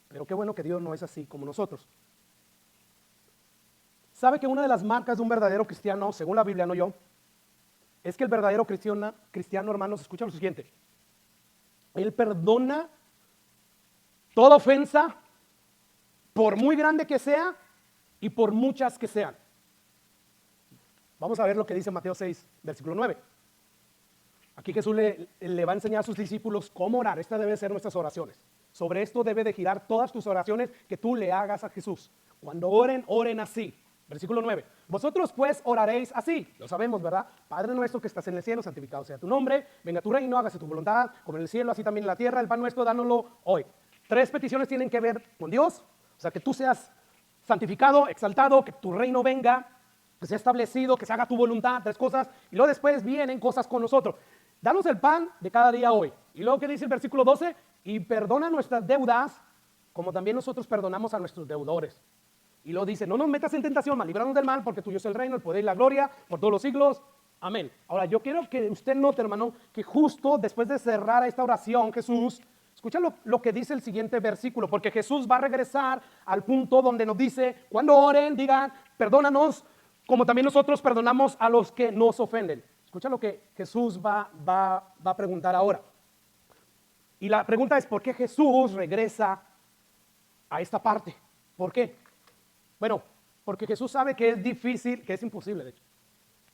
Pero qué bueno que Dios no es así como nosotros. ¿Sabe que una de las marcas de un verdadero cristiano, según la Biblia, no yo, es que el verdadero cristiano, hermanos, escucha lo siguiente. Él perdona toda ofensa, por muy grande que sea y por muchas que sean. Vamos a ver lo que dice Mateo 6, versículo 9. Aquí Jesús le va a enseñar a sus discípulos cómo orar. Estas deben ser nuestras oraciones. Sobre esto debe de girar todas tus oraciones que tú le hagas a Jesús. Cuando oren, oren así. Versículo 9. Vosotros pues oraréis así. Lo sabemos, ¿verdad? Padre nuestro que estás en el cielo, santificado sea tu nombre. Venga tu reino, hágase tu voluntad, como en el cielo, así también en la tierra. El pan nuestro, dánoslo hoy. 3 peticiones tienen que ver con Dios, o sea, que tú seas santificado, exaltado, que tu reino venga, que sea establecido, que se haga tu voluntad, 3 cosas, y luego después vienen cosas con nosotros. Danos el pan de cada día hoy. Y luego que dice el versículo 12, y perdona nuestras deudas, como también nosotros perdonamos a nuestros deudores. Y luego dice, no nos metas en tentación, mas líbranos del mal, porque tuyo es el reino, el poder y la gloria, por todos los siglos. Amén. Ahora, yo quiero que usted note, hermano, que justo después de cerrar esta oración, Jesús, escucha lo que dice el siguiente versículo, porque Jesús va a regresar al punto donde nos dice, cuando oren, digan, perdónanos, como también nosotros perdonamos a los que nos ofenden. Escucha lo que Jesús va a preguntar ahora. Y la pregunta es, ¿por qué Jesús regresa a esta parte? ¿Por qué? Bueno, porque Jesús sabe que es difícil, que es imposible, de hecho,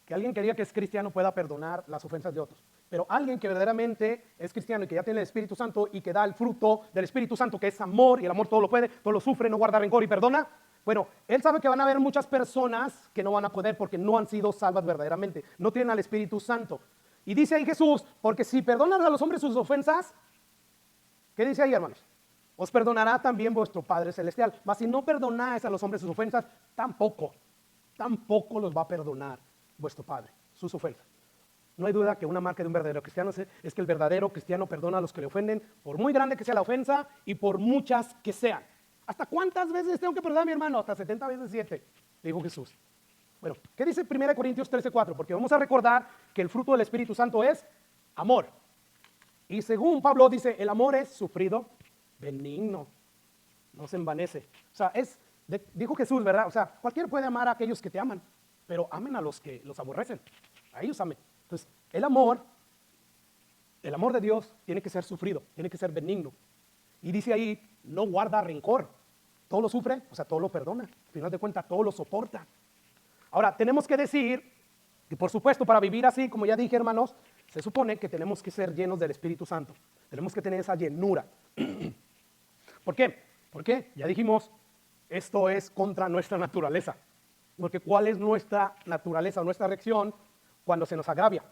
que alguien que diga que es cristiano pueda perdonar las ofensas de otros. Pero alguien que verdaderamente es cristiano y que ya tiene el Espíritu Santo y que da el fruto del Espíritu Santo, que es amor, y el amor todo lo puede, todo lo sufre, no guarda rencor y perdona. Bueno, él sabe que van a haber muchas personas que no van a poder porque no han sido salvas verdaderamente, no tienen al Espíritu Santo. Y dice ahí Jesús, porque si perdonan a los hombres sus ofensas, ¿qué dice ahí, hermanos? Os perdonará también vuestro Padre Celestial. Mas si no perdonáis a los hombres sus ofensas, tampoco los va a perdonar vuestro Padre sus ofensas. No hay duda que una marca de un verdadero cristiano es que el verdadero cristiano perdona a los que le ofenden, por muy grande que sea la ofensa y por muchas que sean. ¿Hasta cuántas veces tengo que perdonar a mi hermano? Hasta 70 veces 7, dijo Jesús. Bueno, ¿qué dice 1 Corintios 13:4? Porque vamos a recordar que el fruto del Espíritu Santo es amor. Y según Pablo dice, el amor es sufrido, benigno, no se envanece. O sea, dijo Jesús, ¿verdad? O sea, cualquiera puede amar a aquellos que te aman, pero amen a los que los aborrecen. A ellos amen. Entonces, el amor de Dios tiene que ser sufrido, tiene que ser benigno. Y dice ahí, no guarda rencor. Todo lo sufre, o sea, todo lo perdona. Al final de cuentas, todo lo soporta. Ahora, tenemos que decir que, por supuesto, para vivir así, como ya dije, hermanos, se supone que tenemos que ser llenos del Espíritu Santo. Tenemos que tener esa llenura. ¿Por qué? Porque, ya dijimos, esto es contra nuestra naturaleza. Porque ¿cuál es nuestra naturaleza o nuestra reacción cuando se nos agravia?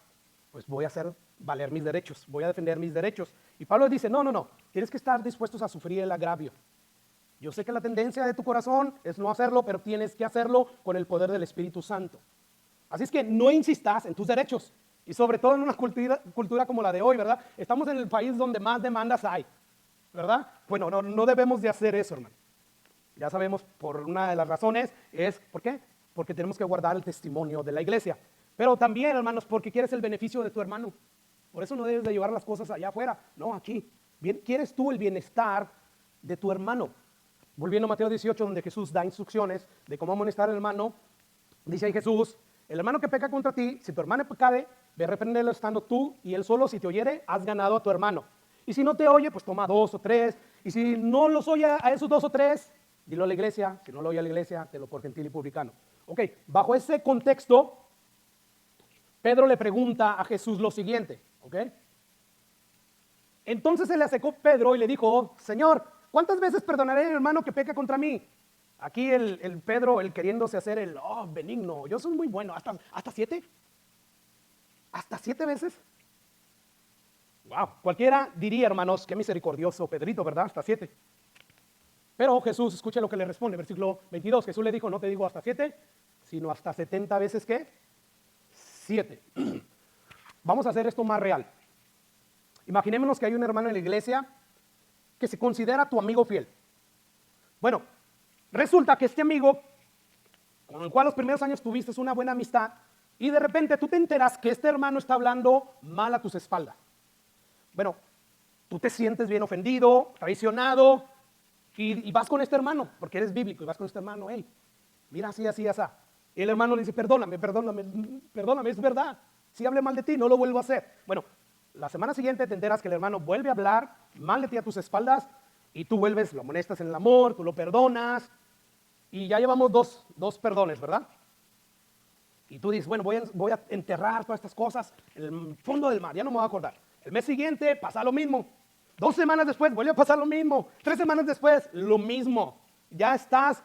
Pues voy a hacer valer mis derechos, voy a defender mis derechos. Y Pablo dice, no, tienes que estar dispuestos a sufrir el agravio. Yo sé que la tendencia de tu corazón es no hacerlo, pero tienes que hacerlo con el poder del Espíritu Santo. Así es que no insistas en tus derechos. Y sobre todo en una cultura como la de hoy, ¿verdad? Estamos en el país donde más demandas hay, ¿verdad? Bueno, no debemos de hacer eso, hermano. Ya sabemos por una de las razones es, ¿por qué? Porque tenemos que guardar el testimonio de la iglesia. Pero también, hermanos, porque quieres el beneficio de tu hermano. Por eso no debes de llevar las cosas allá afuera, no aquí. Bien, quieres tú el bienestar de tu hermano. Volviendo a Mateo 18, donde Jesús da instrucciones de cómo amonestar al hermano, dice ahí Jesús, el hermano que peca contra ti, si tu hermano pecare, ve a reprenderlo estando tú y él solo. Si te oyere, has ganado a tu hermano. Y si no te oye, pues toma 2 o 3. Y si no los oye a esos 2 o 3, dilo a la iglesia. Si no lo oye a la iglesia, te lo por gentil y publicano. Ok, bajo ese contexto, Pedro le pregunta a Jesús lo siguiente, ¿ok? Entonces se le acercó Pedro y le dijo, Señor, ¿cuántas veces perdonaré a mi hermano que peca contra mí? Aquí el Pedro, el queriéndose hacer el benigno, yo soy muy bueno, ¿hasta 7? ¿Hasta 7 veces? Wow, cualquiera diría, hermanos, qué misericordioso Pedrito, ¿verdad? Hasta 7. Pero Jesús, escuche lo que le responde, versículo 22, Jesús le dijo, no te digo hasta 7, sino hasta 70 veces, ¿qué? 7. Vamos a hacer esto más real. Imaginémonos que hay un hermano en la iglesia que se considera tu amigo fiel. Bueno, resulta que este amigo, con el cual los primeros años tuviste una buena amistad, y de repente tú te enteras que este hermano está hablando mal a tus espaldas. Bueno, tú te sientes bien ofendido, traicionado, y vas con este hermano, porque eres bíblico, y vas con este hermano, hey, mira así. Y el hermano le dice, perdóname, es verdad. Si hablé mal de ti, no lo vuelvo a hacer. Bueno, la semana siguiente te enteras que el hermano vuelve a hablar mal de ti a tus espaldas y tú vuelves, lo amonestas en el amor, tú lo perdonas y ya llevamos dos perdones, ¿verdad? Y tú dices, bueno, voy a enterrar todas estas cosas en el fondo del mar, ya no me voy a acordar. El mes siguiente pasa lo mismo. 2 semanas después vuelve a pasar lo mismo. 3 semanas después, lo mismo. Ya estás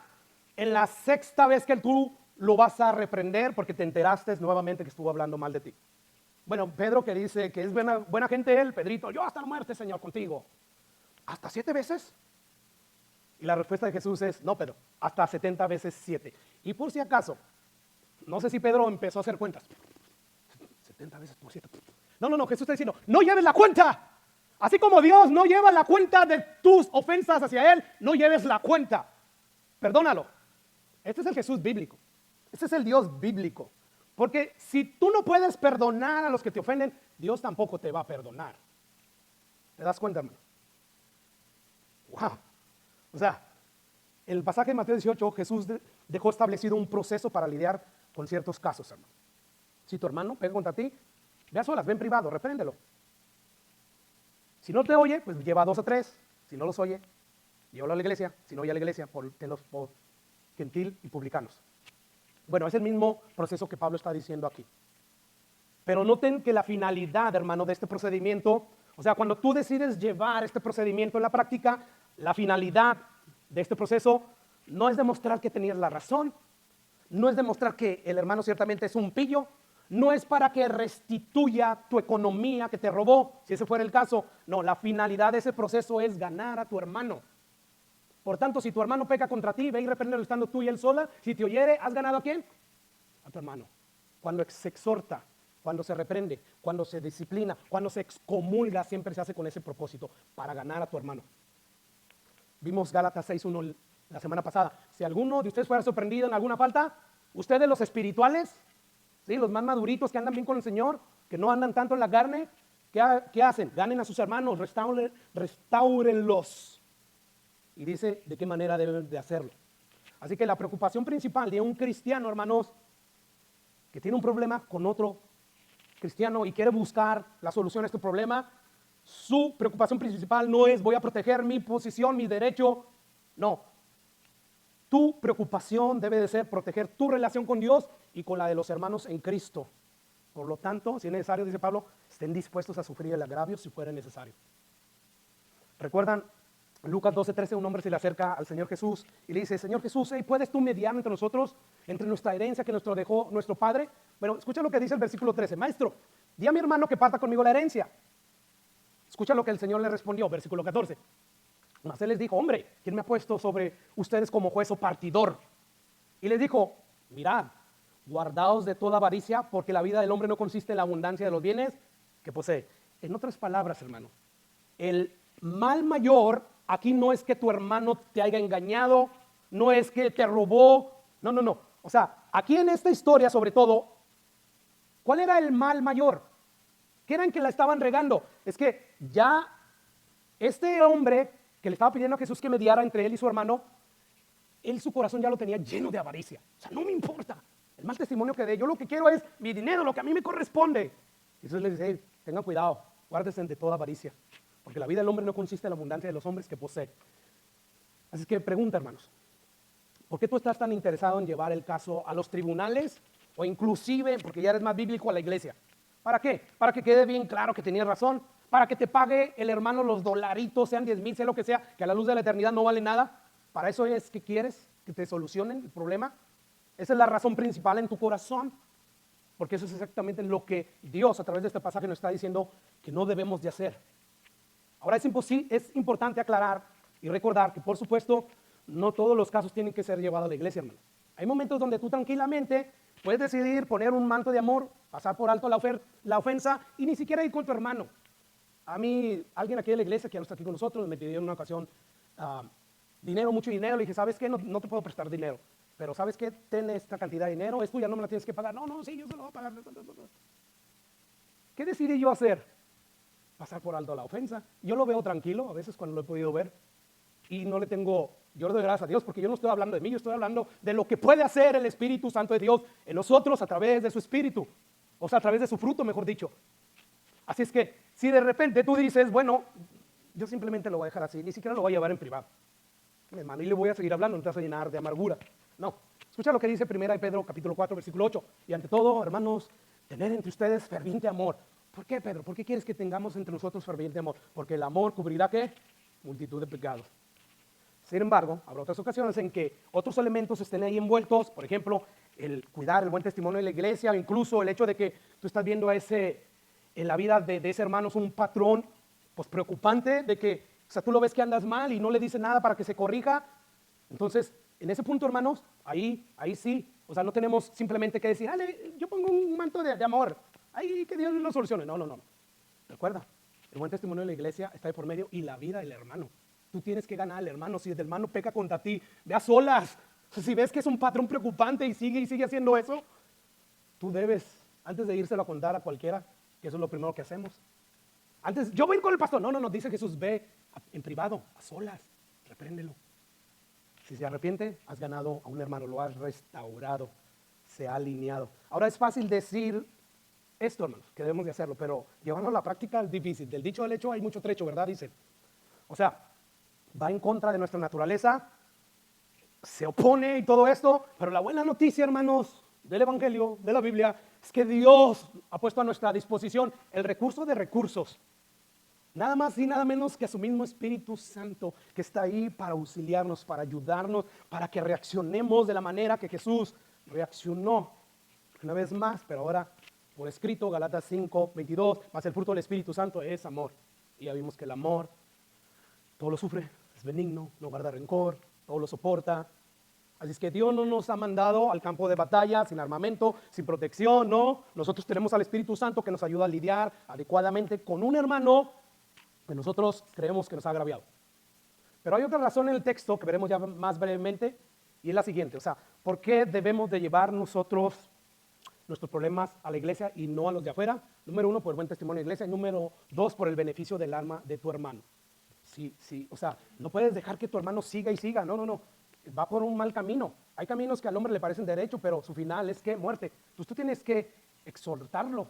en la 6ª vez que tú lo vas a reprender porque te enteraste nuevamente que estuvo hablando mal de ti. Bueno, Pedro, que dice que es buena gente él, Pedrito, yo hasta la muerte, Señor, contigo. ¿hasta 7 veces? Y la respuesta de Jesús es, no, Pedro, hasta 70 veces 7. Y por si acaso, no sé si Pedro empezó a hacer cuentas. 70 veces por 7. No, Jesús está diciendo, no lleves la cuenta. Así como Dios no lleva la cuenta de tus ofensas hacia Él, no lleves la cuenta. Perdónalo. Este es el Jesús bíblico. Este es el Dios bíblico. Porque si tú no puedes perdonar a los que te ofenden, Dios tampoco te va a perdonar. ¿Te das cuenta, hermano? Wow. O sea, en el pasaje de Mateo 18, Jesús dejó establecido un proceso para lidiar con ciertos casos, hermano. Si tu hermano pega contra ti, ve a solas, ve en privado, repréndelo. Si no te oye, pues lleva a 2 o 3. Si no los oye, llévalo a la iglesia. Si no oye a la iglesia, tenlos por gentil y publicanos. Bueno, es el mismo proceso que Pablo está diciendo aquí. Pero noten que la finalidad, hermano, de este procedimiento, o sea, cuando tú decides llevar este procedimiento en la práctica, la finalidad de este proceso no es demostrar que tenías la razón, no es demostrar que el hermano ciertamente es un pillo, no es para que restituya tu economía que te robó, si ese fuera el caso. No, la finalidad de ese proceso es ganar a tu hermano. Por tanto, si tu hermano peca contra ti, ve y repréndelo estando tú y él sola. Si te oyere, ¿has ganado a quién? A tu hermano. Cuando se exhorta, cuando se reprende, cuando se disciplina, cuando se excomulga, siempre se hace con ese propósito, para ganar a tu hermano. Vimos Gálatas 6:1 la semana pasada. Si alguno de ustedes fuera sorprendido en alguna falta, ustedes los espirituales, ¿sí? Los más maduritos que andan bien con el Señor, que no andan tanto en la carne, ¿qué hacen? Ganen a sus hermanos, restáurenlos. Y dice de qué manera deben de hacerlo. Así que la preocupación principal de un cristiano, hermanos, que tiene un problema con otro cristiano y quiere buscar la solución a este problema, su preocupación principal no es voy a proteger mi posición, mi derecho. No. Tu preocupación debe de ser proteger tu relación con Dios y con la de los hermanos en Cristo. Por lo tanto, si es necesario, dice Pablo, estén dispuestos a sufrir el agravio si fuera necesario. ¿Recuerdan? Lucas 12:13, un hombre se le acerca al Señor Jesús y le dice, Señor Jesús, ¿puedes tú mediar entre nosotros, entre nuestra herencia que nos dejó nuestro Padre? Bueno, escucha lo que dice el versículo 13. Maestro, di a mi hermano que parta conmigo la herencia. Escucha lo que el Señor le respondió, versículo 14. Mas él les dijo, hombre, ¿quién me ha puesto sobre ustedes como juez o partidor? Y les dijo, mirad, guardaos de toda avaricia, porque la vida del hombre no consiste en la abundancia de los bienes que posee. En otras palabras, hermano, el mal mayor aquí no es que tu hermano te haya engañado, no es que te robó, no. O sea, aquí en esta historia, sobre todo, ¿cuál era el mal mayor? ¿Qué era en que la estaban regando? Es que ya este hombre que le estaba pidiendo a Jesús que mediara entre él y su hermano, él su corazón ya lo tenía lleno de avaricia. O sea, no me importa el mal testimonio que dé, yo lo que quiero es mi dinero, lo que a mí me corresponde. Y Jesús le dice, hey, tengan cuidado, guárdense de toda avaricia, porque la vida del hombre no consiste en la abundancia de los hombres que posee. Así que pregunta, hermanos, ¿por qué tú estás tan interesado en llevar el caso a los tribunales o inclusive, porque ya eres más bíblico, a la iglesia? ¿Para qué? Para que quede bien claro que tenías razón, para que te pague el hermano los dolaritos, sean 10,000, sea lo que sea, que a la luz de la eternidad no vale nada. ¿Para eso es que quieres que te solucionen el problema? Esa es la razón principal en tu corazón, porque eso es exactamente lo que Dios a través de este pasaje nos está diciendo que no debemos de hacer. Ahora es importante aclarar y recordar que, por supuesto, no todos los casos tienen que ser llevados a la iglesia, hermano. Hay momentos donde tú tranquilamente puedes decidir poner un manto de amor, pasar por alto la ofensa y ni siquiera ir con tu hermano. A mí, alguien aquí de la iglesia que ya no está aquí con nosotros, me pidió en una ocasión dinero, mucho dinero. Le dije, ¿sabes qué? No te puedo prestar dinero, pero ¿sabes qué? Ten esta cantidad de dinero, es tuya, no me la tienes que pagar. No, sí, yo se lo voy a pagar. ¿Qué decidí yo hacer? Pasar por alto la ofensa. Yo lo veo tranquilo a veces cuando lo he podido ver y no le tengo, yo le doy gracias a Dios porque yo no estoy hablando de mí, yo estoy hablando de lo que puede hacer el Espíritu Santo de Dios en nosotros a través de su Espíritu, o sea, a través de su fruto, mejor dicho. Así es que si de repente tú dices, bueno, yo simplemente lo voy a dejar así, ni siquiera lo voy a llevar en privado, hermano, y le voy a seguir hablando, no te vas a llenar de amargura. No, escucha lo que dice 1 Pedro capítulo 4 versículo 8. Y ante todo, hermanos, tener entre ustedes ferviente amor. ¿Por qué, Pedro? ¿Por qué quieres que tengamos entre nosotros ferviente amor? Porque el amor cubrirá, ¿qué? Multitud de pecados. Sin embargo, habrá otras ocasiones en que otros elementos estén ahí envueltos, por ejemplo, el cuidar el buen testimonio de la iglesia, o incluso el hecho de que tú estás viendo en la vida de ese hermano es un patrón pues preocupante, de que O sea, tú lo ves que andas mal y no le dices nada para que se corrija. Entonces, en ese punto, hermanos, ahí sí. O sea, no tenemos simplemente que decir, dale, yo pongo un manto de amor. Ahí que Dios lo solucione. No. Recuerda, el buen testimonio de la iglesia está de por medio y la vida del hermano. Tú tienes que ganar al hermano. Si el hermano peca contra ti, ve a solas. O sea, si ves que es un patrón preocupante y sigue haciendo eso, tú debes, antes de írselo a contar a cualquiera, que eso es lo primero que hacemos. Antes, yo voy a ir con el pastor. No, dice Jesús, ve en privado, a solas, repréndelo. Si se arrepiente, has ganado a un hermano, lo has restaurado, se ha alineado. Ahora es fácil decir esto, hermanos, que debemos de hacerlo, pero llevarlo a la práctica es difícil. Del dicho al hecho hay mucho trecho, ¿verdad? Dice. O sea, va en contra de nuestra naturaleza, se opone y todo esto, pero la buena noticia, hermanos, del Evangelio, de la Biblia, es que Dios ha puesto a nuestra disposición el recurso de recursos. Nada más y nada menos que a su mismo Espíritu Santo, que está ahí para auxiliarnos, para ayudarnos, para que reaccionemos de la manera que Jesús reaccionó. Una vez más, pero ahora por escrito, Galatas 5:22, más el fruto del Espíritu Santo es amor. Y ya vimos que el amor todo lo sufre, es benigno, no guarda rencor, todo lo soporta. Así es que Dios no nos ha mandado al campo de batalla sin armamento, sin protección, no. Nosotros tenemos al Espíritu Santo que nos ayuda a lidiar adecuadamente con un hermano que nosotros creemos que nos ha agraviado. Pero hay otra razón en el texto que veremos ya más brevemente, y es la siguiente. O sea, ¿por qué debemos de llevar nosotros nuestros problemas a la iglesia y no a los de afuera? Número 1, por el buen testimonio de la iglesia. Y número 2, por el beneficio del alma de tu hermano. Sí, o sea, no puedes dejar que tu hermano siga y siga. No. Va por un mal camino. Hay caminos que al hombre le parecen derecho, pero su final es que muerte. Entonces tú tienes que exhortarlo.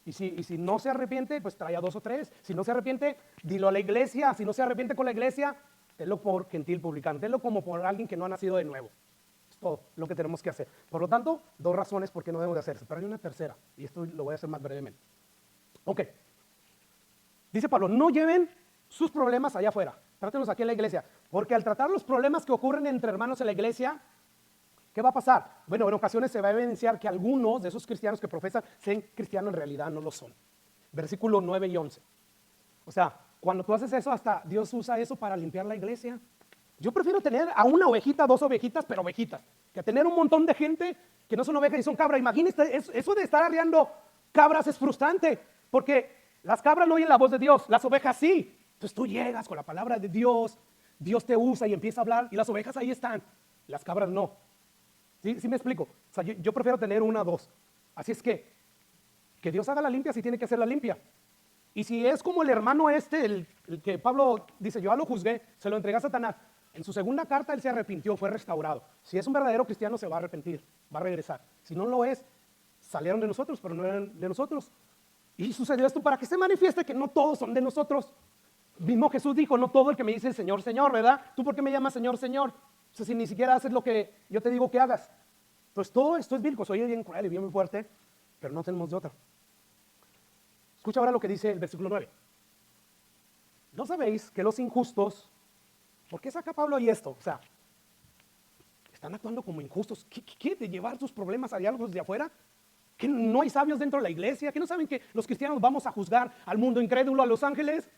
Y si no se arrepiente, pues trae a 2 o 3. Si no se arrepiente, dilo a la iglesia. Si no se arrepiente con la iglesia, tenlo por gentil publicano. Tenlo como por alguien que no ha nacido de nuevo. Es todo lo que tenemos que hacer. Por lo tanto, 2 razones por qué no debemos de hacerse. Pero hay una tercera, y esto lo voy a hacer más brevemente. Ok. Dice Pablo, no lleven sus problemas allá afuera. Trátenlos aquí en la iglesia. Porque al tratar los problemas que ocurren entre hermanos en la iglesia, ¿qué va a pasar? Bueno, en ocasiones se va a evidenciar que algunos de esos cristianos que profesan ser cristianos en realidad no lo son. Versículo 9 y 11. O sea, cuando tú haces eso, hasta Dios usa eso para limpiar la iglesia. Yo prefiero tener a una ovejita, 2 ovejitas, pero ovejitas, que tener un montón de gente que no son ovejas y son cabras. Imagínate, eso de estar arriando cabras es frustrante, porque las cabras no oyen la voz de Dios, las ovejas sí. Entonces tú llegas con la palabra de Dios, Dios te usa y empieza a hablar, y las ovejas ahí están, las cabras no. ¿Sí me explico? O sea, yo prefiero tener 1 o 2. Así es que Dios haga la limpia si tiene que hacer la limpia. Y si es como el hermano el que Pablo dice, yo ya lo juzgué, se lo entregué a Satanás. En su segunda carta él se arrepintió, fue restaurado. Si es un verdadero cristiano se va a arrepentir, va a regresar. Si no lo es, salieron de nosotros, pero no eran de nosotros. Y sucedió esto para que se manifieste que no todos son de nosotros. Mismo Jesús dijo, no todo el que me dice Señor, Señor, ¿verdad? ¿Tú por qué me llamas Señor, Señor? O sea, si ni siquiera haces lo que yo te digo que hagas. Pues todo esto es bíblico, soy bien cruel y bien muy fuerte, pero no tenemos de otra. Escucha ahora lo que dice el versículo 9. ¿No sabéis que los injustos, por qué saca Pablo ahí esto? O sea, están actuando como injustos. ¿Qué de llevar sus problemas a diálogos de afuera? ¿Que no hay sabios dentro de la iglesia? ¿Que no saben que los cristianos vamos a juzgar al mundo incrédulo, a los ángeles?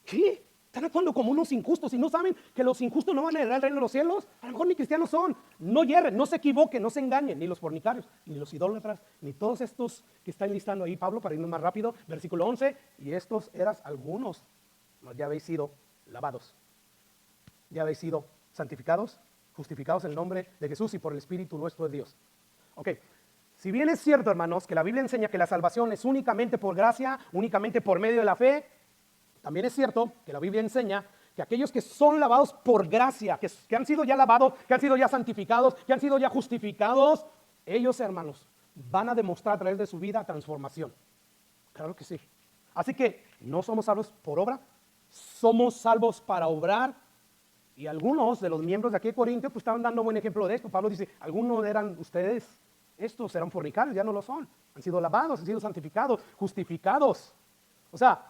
¿Qué? Están actuando como unos injustos y no saben que los injustos no van a heredar el reino de los cielos. A lo mejor ni cristianos son. No hierren, no se equivoquen, no se engañen, ni los fornicarios, ni los idólatras, ni todos estos que está enlistando ahí Pablo para irnos más rápido. Versículo 11, y estos eras algunos, mas ya habéis sido lavados. Ya habéis sido santificados, justificados en el nombre de Jesús y por el Espíritu nuestro de Dios. Ok, si bien es cierto, hermanos, que la Biblia enseña que la salvación es únicamente por gracia, únicamente por medio de la fe, también es cierto que la Biblia enseña que aquellos que son lavados por gracia, que han sido ya lavados, que han sido ya santificados, que han sido ya justificados, ellos, hermanos, van a demostrar a través de su vida transformación. Claro que sí. Así que no somos salvos por obra, somos salvos para obrar. Y algunos de los miembros de aquí de Corintios pues estaban dando buen ejemplo de esto. Pablo dice, algunos eran ustedes, estos eran fornicarios, ya no lo son. Han sido lavados, han sido santificados, justificados. O sea,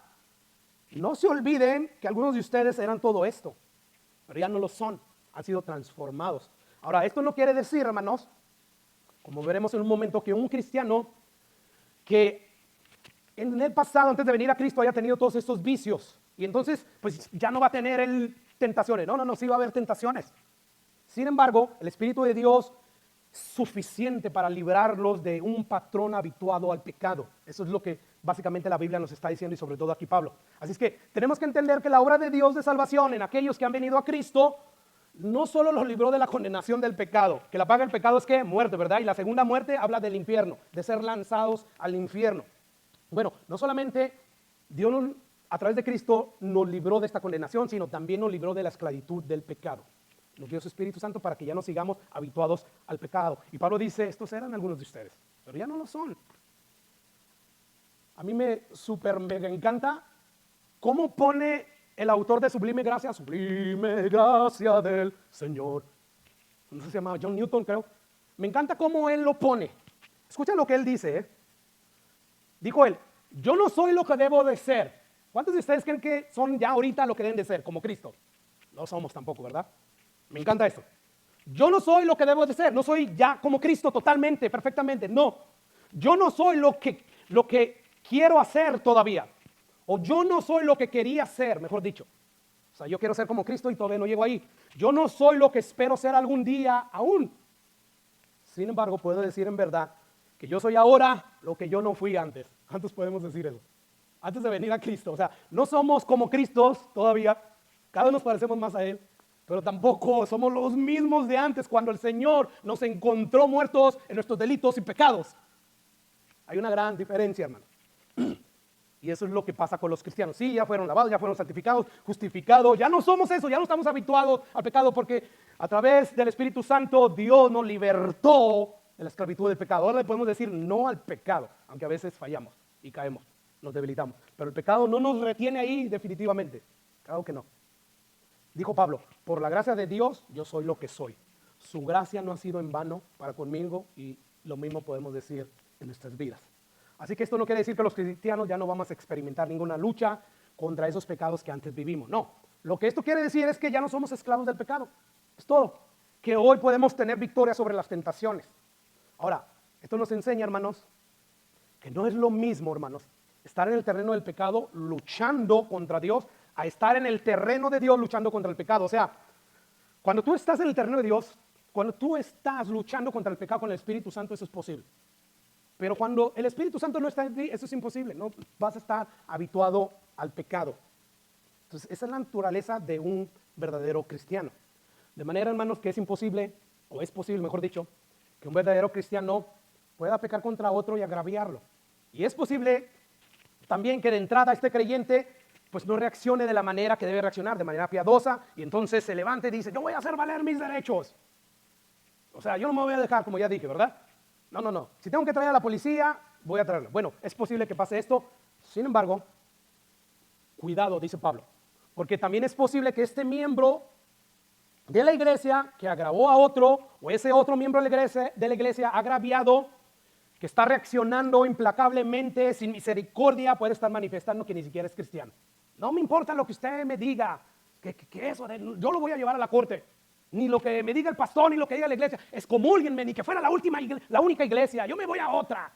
no se olviden que algunos de ustedes eran todo esto, pero ya no lo son, han sido transformados. Ahora, esto no quiere decir, hermanos, como veremos en un momento, que un cristiano que en el pasado, antes de venir a Cristo, haya tenido todos estos vicios. Y entonces, pues ya no va a tener tentaciones. No, sí va a haber tentaciones. Sin embargo, el Espíritu de Dios es suficiente para librarlos de un patrón habituado al pecado. Eso es lo que básicamente la Biblia nos está diciendo y sobre todo aquí Pablo. Así es que tenemos que entender que la obra de Dios de salvación en aquellos que han venido a Cristo no solo los libró de la condenación del pecado, que la paga del pecado es ¿qué? Muerte, ¿verdad? Y la segunda muerte habla del infierno, de ser lanzados al infierno. Bueno, no solamente Dios a través de Cristo nos libró de esta condenación, sino también nos libró de la esclavitud del pecado. Nos dio su Espíritu Santo para que ya no sigamos habituados al pecado. Y Pablo dice, estos eran algunos de ustedes, pero ya no lo son. A mí me súper mega encanta cómo pone el autor de Sublime Gracia del Señor. No sé si se llama John Newton, creo. Me encanta cómo él lo pone. Escucha lo que él dice, ¿eh? Dijo él, yo no soy lo que debo de ser. ¿Cuántos de ustedes creen que son ya ahorita lo que deben de ser, como Cristo? No somos tampoco, ¿verdad? Me encanta esto. Yo no soy lo que debo de ser, no soy ya como Cristo totalmente, perfectamente, no. Yo no soy lo que quiero hacer todavía. O yo no soy lo que quería ser, mejor dicho. O sea, yo quiero ser como Cristo y todavía no llego ahí. Yo no soy lo que espero ser algún día aún. Sin embargo, puedo decir en verdad que yo soy ahora lo que yo no fui antes. ¿Cuántos podemos decir eso? Antes de venir a Cristo. O sea, no somos como Cristos todavía. Cada vez nos parecemos más a Él. Pero tampoco somos los mismos de antes cuando el Señor nos encontró muertos en nuestros delitos y pecados. Hay una gran diferencia, hermano. Y eso es lo que pasa con los cristianos. Sí, ya fueron lavados, ya fueron santificados, justificados. Ya no somos eso, ya no estamos habituados al pecado porque a través del Espíritu Santo Dios nos libertó de la esclavitud del pecado. Ahora le podemos decir no al pecado, aunque a veces fallamos y caemos, nos debilitamos. Pero el pecado no nos retiene ahí definitivamente. Claro que no. Dijo Pablo, por la gracia de Dios yo soy lo que soy. Su gracia no ha sido en vano para conmigo y lo mismo podemos decir en nuestras vidas. Así que esto no quiere decir que los cristianos ya no vamos a experimentar ninguna lucha contra esos pecados que antes vivimos. No, lo que esto quiere decir es que ya no somos esclavos del pecado. Es todo. Que hoy podemos tener victoria sobre las tentaciones. Ahora, esto nos enseña, hermanos, que no es lo mismo, hermanos, estar en el terreno del pecado luchando contra Dios a estar en el terreno de Dios luchando contra el pecado. O sea, cuando tú estás en el terreno de Dios, cuando tú estás luchando contra el pecado con el Espíritu Santo, eso es posible. Pero cuando el Espíritu Santo no está en ti, eso es imposible. No vas a estar habituado al pecado. Entonces, esa es la naturaleza de un verdadero cristiano. De manera, hermanos, que es imposible, o es posible, mejor dicho, que un verdadero cristiano pueda pecar contra otro y agraviarlo. Y es posible también que de entrada este creyente pues no reaccione de la manera que debe reaccionar, de manera piadosa, y entonces se levante y dice, yo voy a hacer valer mis derechos. O sea, yo no me voy a dejar, como ya dije, ¿verdad? No. Si tengo que traer a la policía, voy a traerla. Bueno, es posible que pase esto. Sin embargo, cuidado, dice Pablo, porque también es posible que este miembro de la iglesia que agravó a otro, o ese otro miembro de la iglesia agraviado, que está reaccionando implacablemente, sin misericordia, puede estar manifestando que ni siquiera es cristiano. No me importa lo que usted me diga, que eso, yo lo voy a llevar a la corte. Ni lo que me diga el pastor, ni lo que diga la iglesia. Excomúlguenme, ni que fuera la única iglesia. Yo me voy a otra.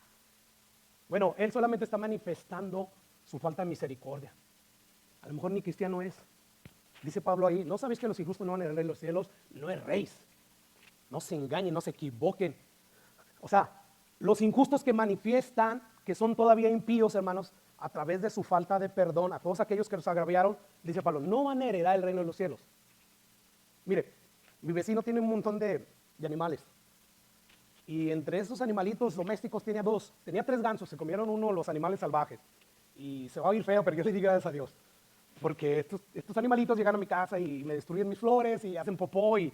Bueno, él solamente está manifestando su falta de misericordia. A lo mejor ni cristiano es. Dice Pablo ahí, ¿no sabéis que los injustos no van a heredar los cielos? No erréis. No se engañen, no se equivoquen. O sea, los injustos que manifiestan que son todavía impíos, hermanos, a través de su falta de perdón, a todos aquellos que los agraviaron, dice Pablo, no van a heredar el reino de los cielos. Mire, mi vecino tiene un montón de animales. Y entre esos animalitos domésticos tenía 3 gansos, se comieron uno de los animales salvajes. Y se va a oír feo, pero yo le digo gracias a Dios. Porque estos animalitos llegan a mi casa y me destruyen mis flores y hacen popó y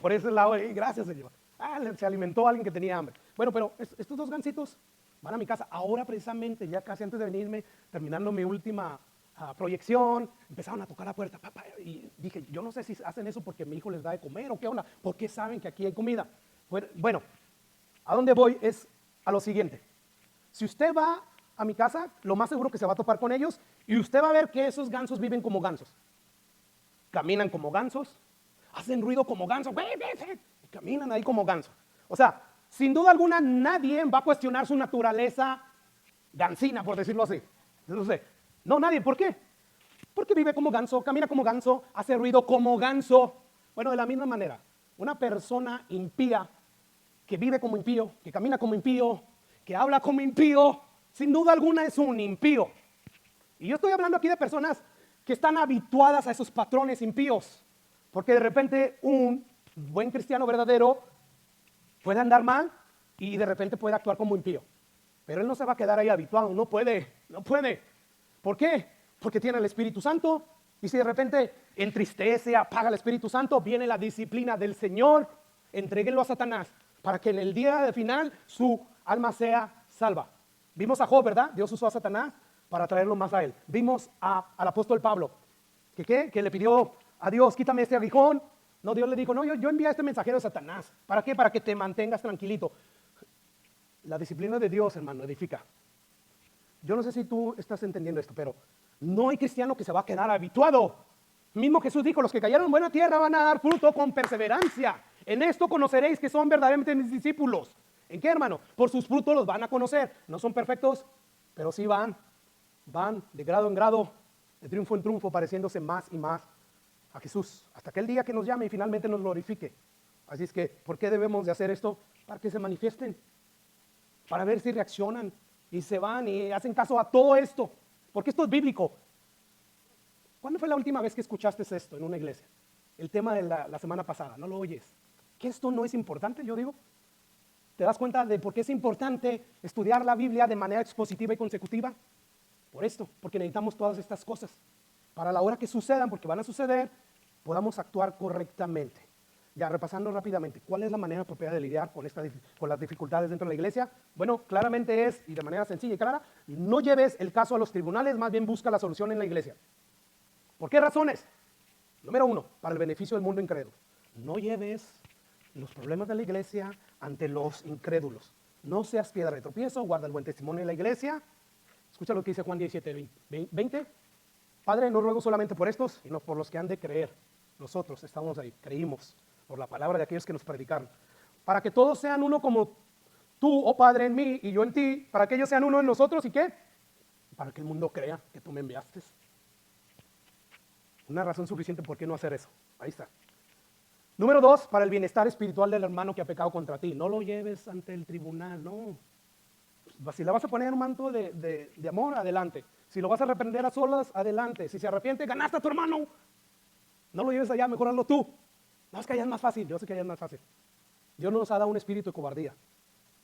por ese lado, gracias Señor. Se alimentó a alguien que tenía hambre. Bueno, pero estos 2 gansitos van a mi casa. Ahora precisamente, ya casi antes de venirme, terminando mi última proyección, empezaron a tocar la puerta, papá, y dije, yo no sé si hacen eso porque mi hijo les da de comer o qué onda, porque saben que aquí hay comida. Bueno, a dónde voy es a lo siguiente. Si usted va a mi casa, lo más seguro que se va a topar con ellos y usted va a ver que esos gansos viven como gansos. Caminan como gansos, hacen ruido como gansos, y caminan ahí como gansos. O sea, sin duda alguna nadie va a cuestionar su naturaleza gansina, por decirlo así. No sé. No, nadie. ¿Por qué? Porque vive como ganso, camina como ganso, hace ruido como ganso. Bueno, de la misma manera, una persona impía, que vive como impío, que camina como impío, que habla como impío, sin duda alguna es un impío. Y yo estoy hablando aquí de personas que están habituadas a esos patrones impíos, porque de repente un buen cristiano verdadero puede andar mal y de repente puede actuar como impío. Pero él no se va a quedar ahí habituado, no puede. ¿Por qué? Porque tiene el Espíritu Santo. Y si de repente entristece, apaga el Espíritu Santo, viene la disciplina del Señor, entréguenlo a Satanás para que en el día de final su alma sea salva. Vimos a Job, ¿verdad? Dios usó a Satanás para traerlo más a él. Vimos al apóstol Pablo, que le pidió a Dios, quítame este aguijón. No, Dios le dijo, no, yo envié a este mensajero a Satanás. ¿Para qué? Para que te mantengas tranquilito. La disciplina de Dios, hermano, edifica. Yo no sé si tú estás entendiendo esto, pero no hay cristiano que se va a quedar habituado. Mismo Jesús dijo, los que cayeron en buena tierra van a dar fruto con perseverancia. En esto conoceréis que son verdaderamente mis discípulos. ¿En qué, hermano? Por sus frutos los van a conocer. No son perfectos, pero sí van de grado en grado, de triunfo en triunfo, pareciéndose más y más a Jesús, hasta aquel día que nos llame y finalmente nos glorifique. Así es que, ¿por qué debemos de hacer esto? Para que se manifiesten, para ver si reaccionan y se van y hacen caso a todo esto, porque esto es bíblico. ¿Cuándo fue la última vez que escuchaste esto en una iglesia? El tema de la semana pasada, ¿no lo oyes? ¿Que esto no es importante? Yo digo, ¿te das cuenta de por qué es importante estudiar la Biblia de manera expositiva y consecutiva? Por esto, porque necesitamos todas estas cosas para la hora que sucedan, porque van a suceder, podamos actuar correctamente. Ya repasando rápidamente, ¿cuál es la manera apropiada de lidiar con las dificultades dentro de la iglesia? Bueno, claramente es, y de manera sencilla y clara, no lleves el caso a los tribunales, más bien busca la solución en la iglesia. ¿Por qué razones? Número 1, para el beneficio del mundo incrédulo. No lleves los problemas de la iglesia ante los incrédulos. No seas piedra de tropiezo, guarda el buen testimonio en la iglesia. Escucha lo que dice Juan 17, 20. Padre, no ruego solamente por estos, sino por los que han de creer. Nosotros estamos ahí, creímos por la palabra de aquellos que nos predicaron. Para que todos sean uno como tú, oh Padre, en mí y yo en ti. Para que ellos sean uno en nosotros, ¿y qué? Para que el mundo crea que tú me enviaste. Una razón suficiente por qué no hacer eso. Ahí está. Número 2, para el bienestar espiritual del hermano que ha pecado contra ti. No lo lleves ante el tribunal, no. Si le vas a poner un manto de amor, adelante. Si lo vas a reprender a solas, adelante. Si se arrepiente, ganaste a tu hermano. No lo lleves allá, mejor hazlo tú. No, es que allá es más fácil, yo sé que allá es más fácil. Dios no nos ha dado un espíritu de cobardía,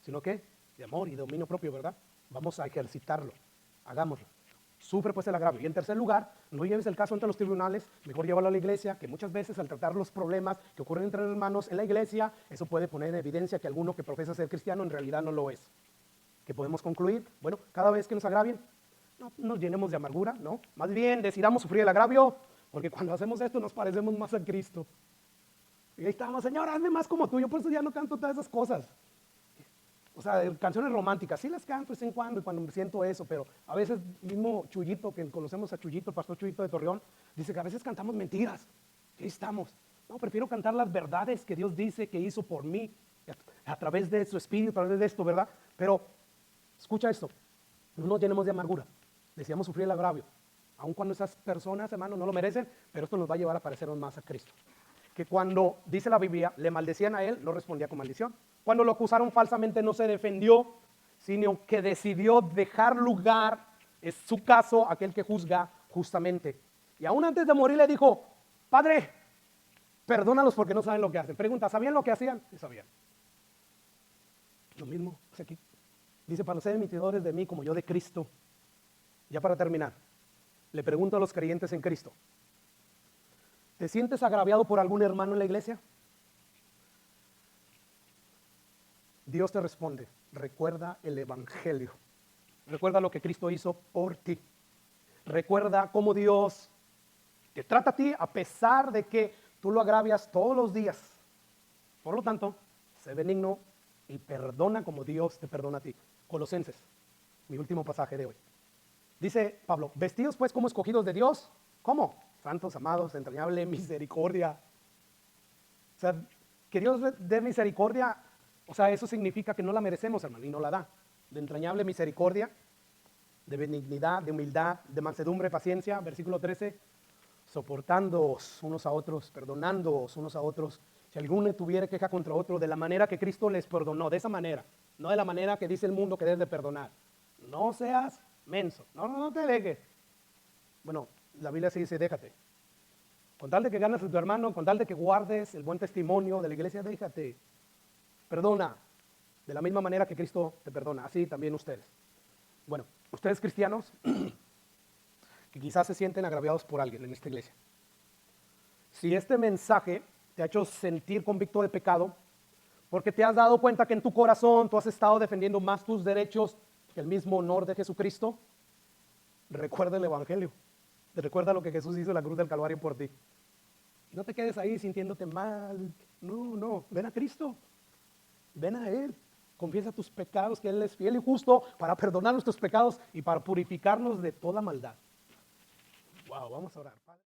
sino que de amor y de dominio propio, ¿verdad? Vamos a ejercitarlo, hagámoslo. Sufre pues el agravio. Y en tercer lugar, no lleves el caso ante los tribunales, mejor llévalo a la iglesia, que muchas veces al tratar los problemas que ocurren entre hermanos en la iglesia, eso puede poner en evidencia que alguno que profesa ser cristiano en realidad no lo es. ¿Qué podemos concluir? Bueno, cada vez que nos agravien, no nos llenemos de amargura, ¿no? Más bien decidamos sufrir el agravio, porque cuando hacemos esto nos parecemos más a Cristo. Y ahí estamos, Señor, hazme más como tú. Yo por eso ya no canto todas esas cosas. O sea, canciones románticas, sí las canto de vez en cuando y cuando me siento eso, pero a veces mismo Chuyito, que conocemos a Chuyito, el pastor Chuyito de Torreón, dice que a veces cantamos mentiras. Y ahí estamos. No, prefiero cantar las verdades que Dios dice que hizo por mí, a través de su espíritu, a través de esto, ¿verdad? Pero escucha esto, no nos llenemos de amargura, deseamos sufrir el agravio, aun cuando esas personas, hermanos, no lo merecen, pero esto nos va a llevar a parecernos más a Cristo. Que cuando, dice la Biblia, le maldecían a él, no respondía con maldición. Cuando lo acusaron falsamente no se defendió, sino que decidió dejar lugar, es su caso, aquel que juzga justamente. Y aún antes de morir le dijo, Padre, perdónalos porque no saben lo que hacen. Pregunta, ¿sabían lo que hacían? Sí sabían. Lo mismo es aquí. Dice, para ser imitadores de mí como yo de Cristo. Ya para terminar, le pregunto a los creyentes en Cristo, ¿te sientes agraviado por algún hermano en la iglesia? Dios te responde, recuerda el evangelio. Recuerda lo que Cristo hizo por ti. Recuerda cómo Dios te trata a ti a pesar de que tú lo agravias todos los días. Por lo tanto, sé benigno y perdona como Dios te perdona a ti. Colosenses, mi último pasaje de hoy. Dice Pablo, vestidos pues como escogidos de Dios. ¿Cómo? Santos, amados, de entrañable misericordia. O sea, que Dios dé misericordia, o sea, eso significa que no la merecemos, hermano, y no la da. De entrañable misericordia, de benignidad, de humildad, de mansedumbre, paciencia. Versículo 13, soportándoos unos a otros, perdonándoos unos a otros. Si alguno tuviera queja contra otro, de la manera que Cristo les perdonó, de esa manera, no de la manera que dice el mundo que debes de perdonar. No seas menso, no te dejes. Bueno, la Biblia sí dice, déjate. Con tal de que ganes a tu hermano, con tal de que guardes el buen testimonio de la iglesia, déjate. Perdona, de la misma manera que Cristo te perdona, así también ustedes. Bueno, ustedes cristianos, que quizás se sienten agraviados por alguien en esta iglesia. Si este mensaje te ha hecho sentir convicto de pecado, porque te has dado cuenta que en tu corazón tú has estado defendiendo más tus derechos que el mismo honor de Jesucristo, recuerda el Evangelio. Recuerda lo que Jesús hizo en la cruz del Calvario por ti. Y no te quedes ahí sintiéndote mal. No, ven a Cristo. Ven a Él. Confiesa tus pecados, que Él es fiel y justo para perdonar nuestros pecados y para purificarnos de toda maldad. Wow, vamos a orar.